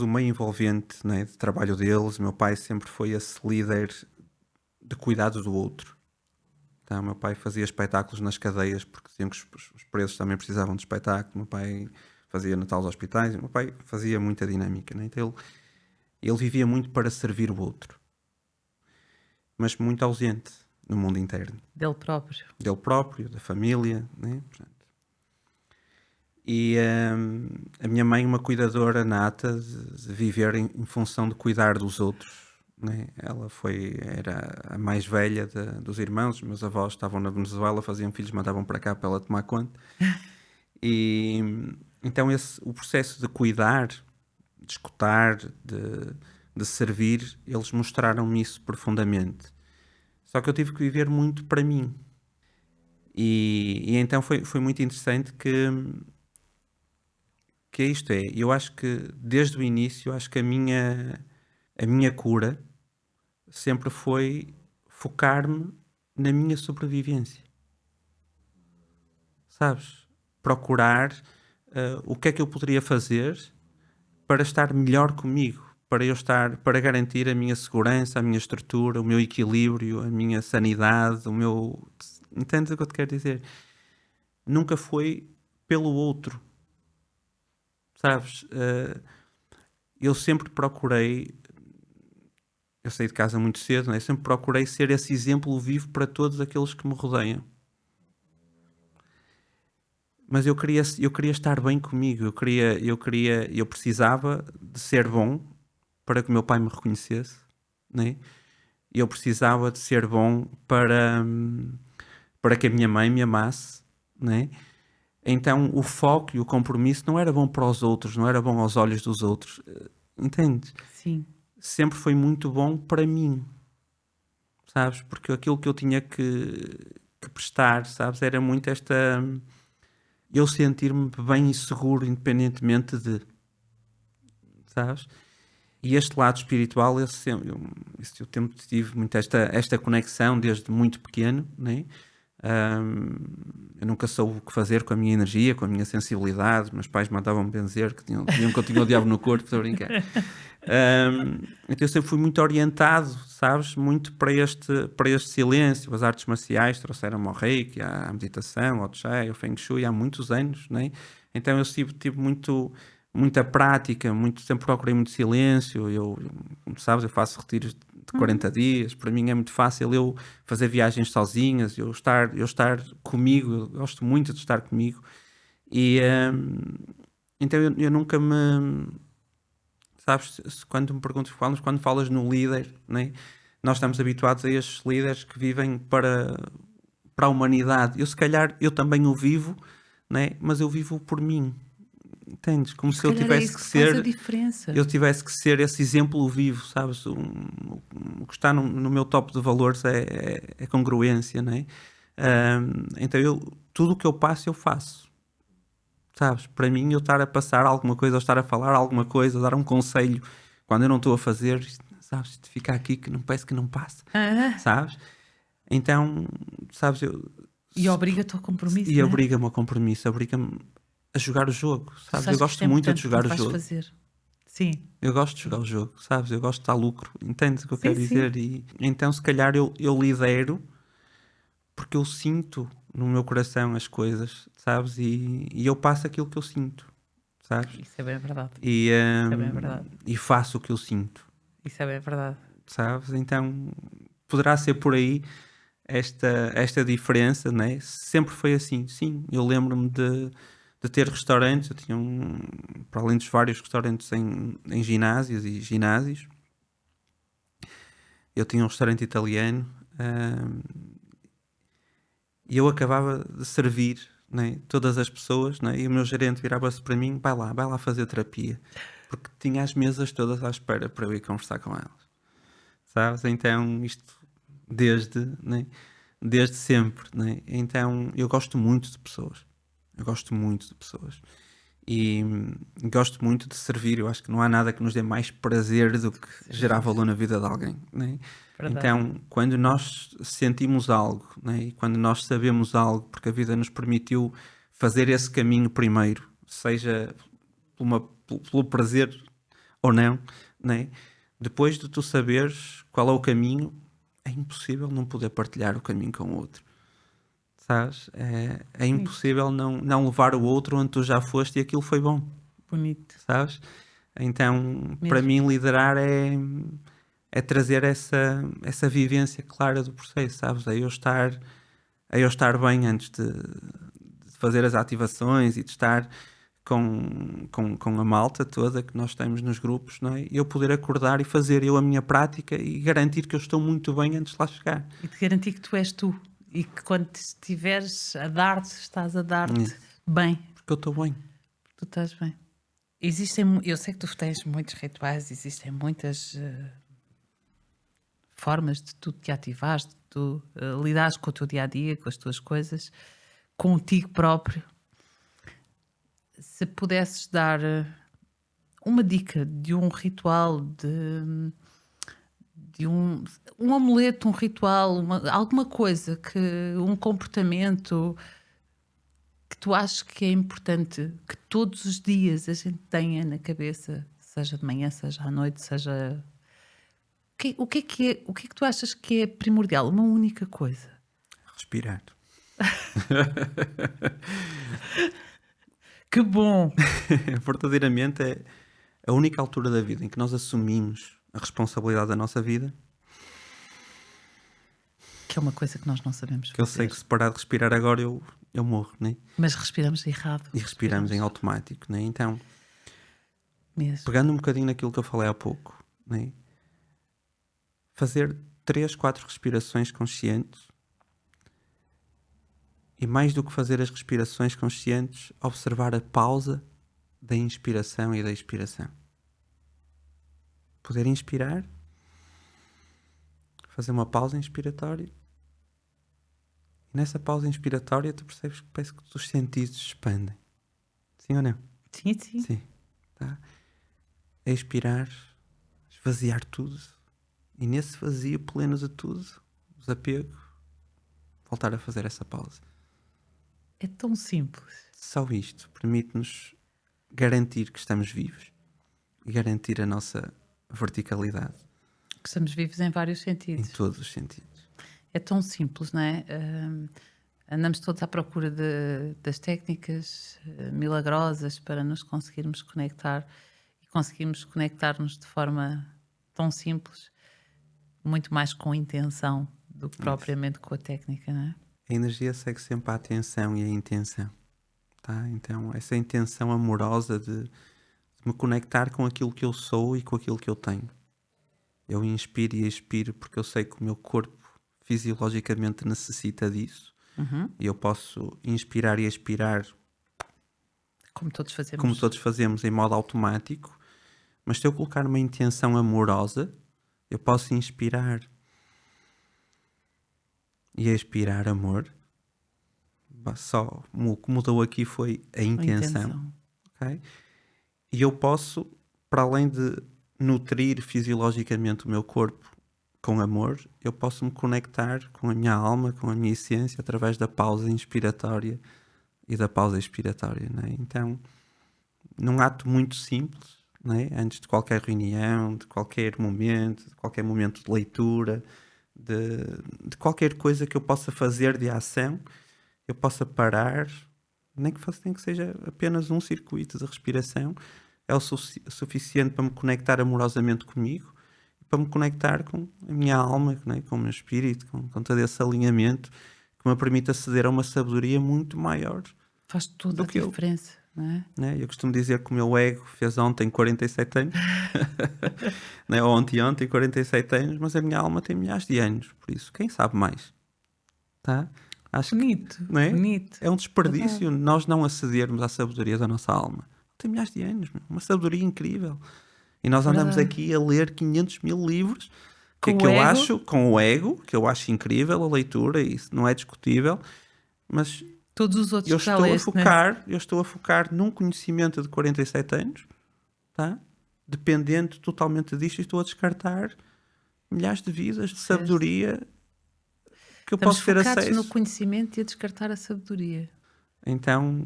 o meio envolvente, né, de trabalho deles. Meu pai sempre foi esse líder de cuidado do outro. Então, meu pai fazia espetáculos nas cadeias porque diziam que os presos também precisavam de espetáculo. Meu pai fazia Natal aos hospitais. Meu pai fazia muita dinâmica, né? Então ele vivia muito para servir o outro, mas muito ausente no mundo interno. Dele próprio. Dele próprio, da família, né? Portanto, e a minha mãe, uma cuidadora nata de viver em função de cuidar dos outros, né? Ela era a mais velha dos irmãos. Os meus avós estavam na Venezuela, faziam filhos, mandavam para cá para ela tomar conta. E então o processo de cuidar, de escutar, de servir, eles mostraram-me isso profundamente. Só que eu tive que viver muito para mim. E então foi muito interessante que isto é, eu acho que desde o início, acho que a minha cura sempre foi focar-me na minha sobrevivência. Sabes? Procurar o que é que eu poderia fazer para estar melhor comigo, para garantir a minha segurança, a minha estrutura, o meu equilíbrio, a minha sanidade, o meu... Entendes o que eu te quero dizer? Nunca foi pelo outro, sabes? Eu sempre procurei, eu saí de casa muito cedo, né? Eu sempre procurei ser esse exemplo vivo para todos aqueles que me rodeiam. Mas eu queria estar bem comigo, eu precisava de ser bom para que o meu pai me reconhecesse, né? Eu precisava de ser bom para que a minha mãe me amasse, né? Então o foco e o compromisso não era bom para os outros, não era bom aos olhos dos outros, entendes? Sim. Sempre foi muito bom para mim, sabes? Porque aquilo que eu tinha que prestar, sabes? Era muito eu sentir-me bem e seguro, independentemente de, sabes? E este lado espiritual, eu sempre tive muito esta conexão desde muito pequeno, né? Eu nunca soube o que fazer com a minha energia, com a minha sensibilidade. Meus pais mandavam-me benzer, diziam que eu tinha o diabo no corpo, estou a brincar. Então eu sempre fui muito orientado, sabes? Muito para este silêncio. As artes marciais trouxeram-me ao Reiki, à meditação, ao Tchai, ao Feng Shui, há muitos anos, né? Então eu tive muita prática, sempre procurei muito silêncio. Como sabes, eu faço retiros de 40 dias. Para mim é muito fácil eu fazer viagens sozinhas, eu estar comigo. Eu gosto muito de estar comigo. E então eu nunca me... Sabes, quando me perguntas, quando falas no líder, né? Nós estamos habituados a estes líderes que vivem para a humanidade. Eu, se calhar, eu também o vivo, né? Mas eu vivo por mim. Entendes? Como se eu tivesse que faz a ser... diferença. Eu tivesse que ser esse exemplo vivo, sabes? O que está no meu top de valores é congruência, né? Então tudo o que eu passo, eu faço. Sabes? Para mim, eu estar a passar alguma coisa, ou estar a falar alguma coisa, dar um conselho, quando eu não estou a fazer, sabes? Isto fica aqui que não parece que não passa, sabes? Então, sabes, E obriga-te ao compromisso, e né? obriga-me ao compromisso, obriga-me a jogar o jogo, sabes? Eu Que isto gosto é muito de importante, jogar me o faz jogo. fazer. Sim. Eu gosto de jogar o jogo, sabes? Eu gosto de dar lucro, entendes o que eu quero Sim. dizer? E então, se calhar, eu lidero porque eu sinto no meu coração as coisas, sabes? E eu passo aquilo que eu sinto, sabes? Isso é bem verdade. E, Isso é bem verdade. e faço o que eu sinto, Isso é bem verdade. sabes? Então poderá ser por aí esta diferença, né? Sempre foi assim, sim. Eu lembro-me de ter restaurantes, eu tinha para além dos vários restaurantes em ginásios e ginásios, eu tinha um restaurante italiano, e eu acabava de servir, né, todas as pessoas, né, e o meu gerente virava-se para mim, vai lá fazer terapia, porque tinha as mesas todas à espera para eu ir conversar com elas, sabes? Então isto desde sempre, né? Então eu gosto muito de pessoas, e gosto muito de servir. Eu acho que não há nada que nos dê mais prazer do que gerar valor na vida de alguém, né? Verdade. Então, quando nós sentimos algo, né? E quando nós sabemos algo, porque a vida nos permitiu fazer esse caminho primeiro, seja pelo prazer ou não, né? Depois de tu saberes qual é o caminho, é impossível não poder partilhar o caminho com o outro. Sabes? É impossível não levar o outro onde tu já foste e aquilo foi bom. Bonito. Sabes? Então, Mesmo. para mim, liderar é trazer essa vivência clara do processo, sabes? É eu estar bem antes de fazer as ativações e de estar com a malta toda que nós temos nos grupos, não é? Eu poder acordar e fazer eu a minha prática e garantir que eu estou muito bem antes de lá chegar. E te garantir que tu és tu. E que quando estiveres a dar-te, estás a dar-te bem. Porque eu estou bem. Tu estás bem. Eu sei que tu tens muitos rituais, existem muitas formas de tu te ativares, de tu lidares com o teu dia-a-dia, com as tuas coisas, contigo próprio. Se pudesses dar uma dica de um ritual, de um amuleto, um ritual, alguma coisa, um comportamento que tu achas que é importante que todos os dias a gente tenha na cabeça, seja de manhã, seja à noite, seja... O que é que tu achas que é primordial? Uma única coisa. Respirar. Que bom! Verdadeiramente é a única altura da vida em que nós assumimos a responsabilidade da nossa vida, Que é uma coisa que nós não sabemos que eu fazer. sei que se parar de respirar agora eu morro, né? Mas respiramos errado. E respiramos em automático, né? Então, Mesmo. pegando um bocadinho naquilo que eu falei há pouco, né? Fazer 3, 4 respirações conscientes, e mais do que fazer as respirações conscientes, observar a pausa da inspiração e da expiração. Poder inspirar, fazer uma pausa inspiratória, e nessa pausa inspiratória tu percebes que parece que os sentidos se expandem. Sim ou não? Sim, sim. Sim. Tá? É expirar, esvaziar tudo, e nesse vazio pleno de tudo, desapego, voltar a fazer essa pausa. É tão simples. Só isto permite-nos garantir que estamos vivos e garantir a nossa verticalidade Que estamos vivos em vários em sentidos. todos os sentidos. É tão simples, não é? Andamos todos à procura das técnicas milagrosas para nos conseguirmos conectar e conseguirmos conectar-nos de forma tão simples, muito mais com intenção do que propriamente com a técnica, não é? A energia segue sempre a atenção e a intenção. Tá? Então, essa intenção amorosa de me conectar com aquilo que eu sou e com aquilo que eu tenho. Eu inspiro e expiro porque eu sei que o meu corpo fisiologicamente necessita disso. E eu posso inspirar e expirar Como todos fazemos. como todos fazemos em modo automático, mas se eu colocar uma intenção amorosa, eu posso inspirar e expirar amor. Só o que mudou aqui foi a Com intenção. Ok? E eu posso, para além de nutrir fisiologicamente o meu corpo com amor, eu posso me conectar com a minha alma, com a minha essência, através da pausa inspiratória e da pausa expiratória. Né? Então, num ato muito simples, né? Antes de qualquer reunião, de qualquer momento de leitura, de qualquer coisa que eu possa fazer de ação, eu possa parar, nem que seja apenas um circuito de respiração, é o suficiente para me conectar amorosamente comigo, para me conectar com a minha alma, né? Com o meu espírito, com todo esse alinhamento que me permite aceder a uma sabedoria muito maior. Faz toda Do a que eu. diferença, não é? Né? Eu costumo dizer que o meu ego fez ontem 47 anos, né? Ou ontem 47 anos, mas a minha alma tem milhares de anos, por isso, quem sabe mais? Tá? Acho que, Bonito, não é? bonito. É um desperdício nós não acedermos à sabedoria da nossa alma. Tem milhares de anos, meu. Uma sabedoria incrível. E nós andamos Verdade. aqui a ler 500 mil livros Com que o eu ego. acho, com o ego, que eu acho incrível a leitura, isso não é discutível, mas Todos os outros eu que já estou a leste, né? focar num conhecimento de 47 anos, tá? Dependente totalmente disto, e estou a descartar milhares de vidas de sabedoria que eu Estamos posso ter focados acesso. no conhecimento e a descartar a sabedoria. Então,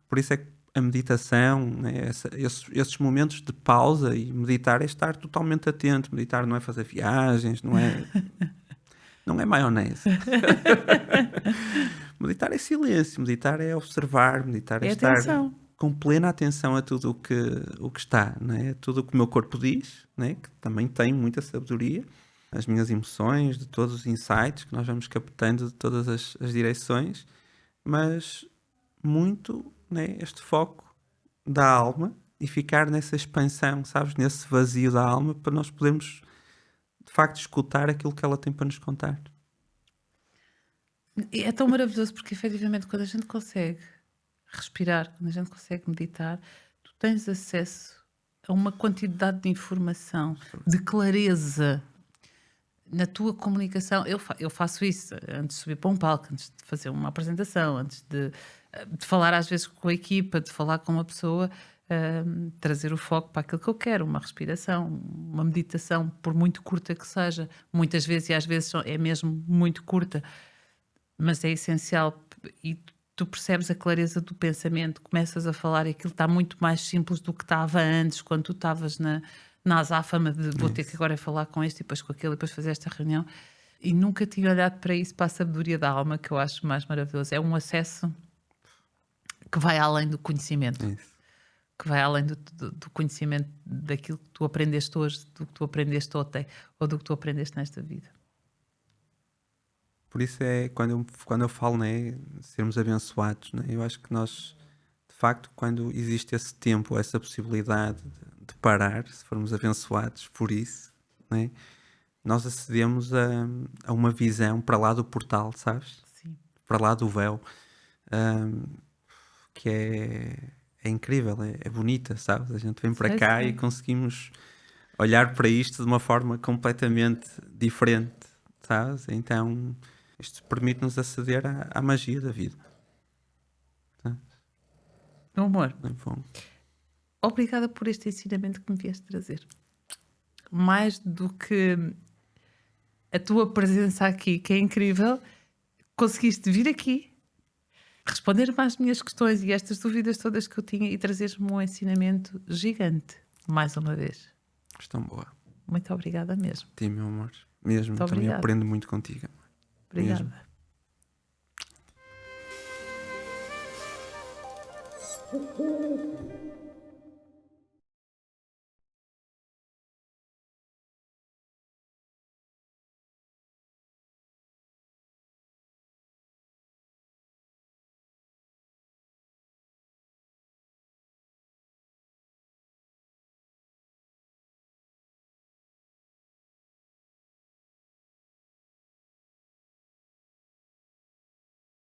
por isso é que a meditação, né, esses momentos de pausa e meditar é estar totalmente atento. Meditar não é fazer viagens, não é maionese. Meditar é silêncio, meditar é observar, meditar é É estar atenção. com plena atenção a tudo o que está, né? Tudo o que o meu corpo diz, né? Que também tem muita sabedoria, as minhas emoções, de todos os insights que nós vamos captando de todas as direções, mas muito, né? Este foco da alma e ficar nessa expansão, sabes? Nesse vazio da alma, para nós podermos de facto escutar aquilo que ela tem para nos contar. E é tão maravilhoso porque, efetivamente, quando a gente consegue respirar, quando a gente consegue meditar, tu tens acesso a uma quantidade de informação, de clareza na tua comunicação. Eu faço isso antes de subir para um palco, antes de fazer uma apresentação, antes de falar às vezes com a equipa, de falar com uma pessoa, trazer o foco para aquilo que eu quero, uma respiração, uma meditação, por muito curta que seja, muitas vezes, e às vezes é mesmo muito curta, mas é essencial. E tu percebes a clareza do pensamento, começas a falar e aquilo está muito mais simples do que estava antes, quando tu estavas na azáfama de vou ter que agora falar com este e depois com aquele e depois fazer esta reunião. E nunca tinha olhado para isso, para a sabedoria da alma, que eu acho mais maravilhoso. É um acesso que vai além do conhecimento. Isso. Que vai além do conhecimento daquilo que tu aprendeste hoje, do que tu aprendeste ontem ou do que tu aprendeste nesta vida. Por isso é quando eu falo, né, sermos abençoados, né, eu acho que nós, de facto, quando existe esse tempo, essa possibilidade de parar, se formos abençoados por isso, né, nós acedemos a uma visão para lá do portal, sabes? Sim. Para lá do véu, que é incrível, é bonita, sabes? A gente vem para Sei, cá sei. e conseguimos olhar para isto de uma forma completamente diferente, sabes? Então, isto permite-nos aceder à magia da vida. Tá? Meu amor, É bom. obrigada por este ensinamento que me vieste trazer. Mais do que a tua presença aqui, que é incrível, conseguiste vir aqui, responder-me às minhas questões e estas dúvidas todas que eu tinha e trazeres-me um ensinamento gigante, mais uma vez. Questão boa. Muito obrigada mesmo. Ti, meu amor. Mesmo, Muito também obrigada. aprendo muito contigo. Obrigada. Mesmo.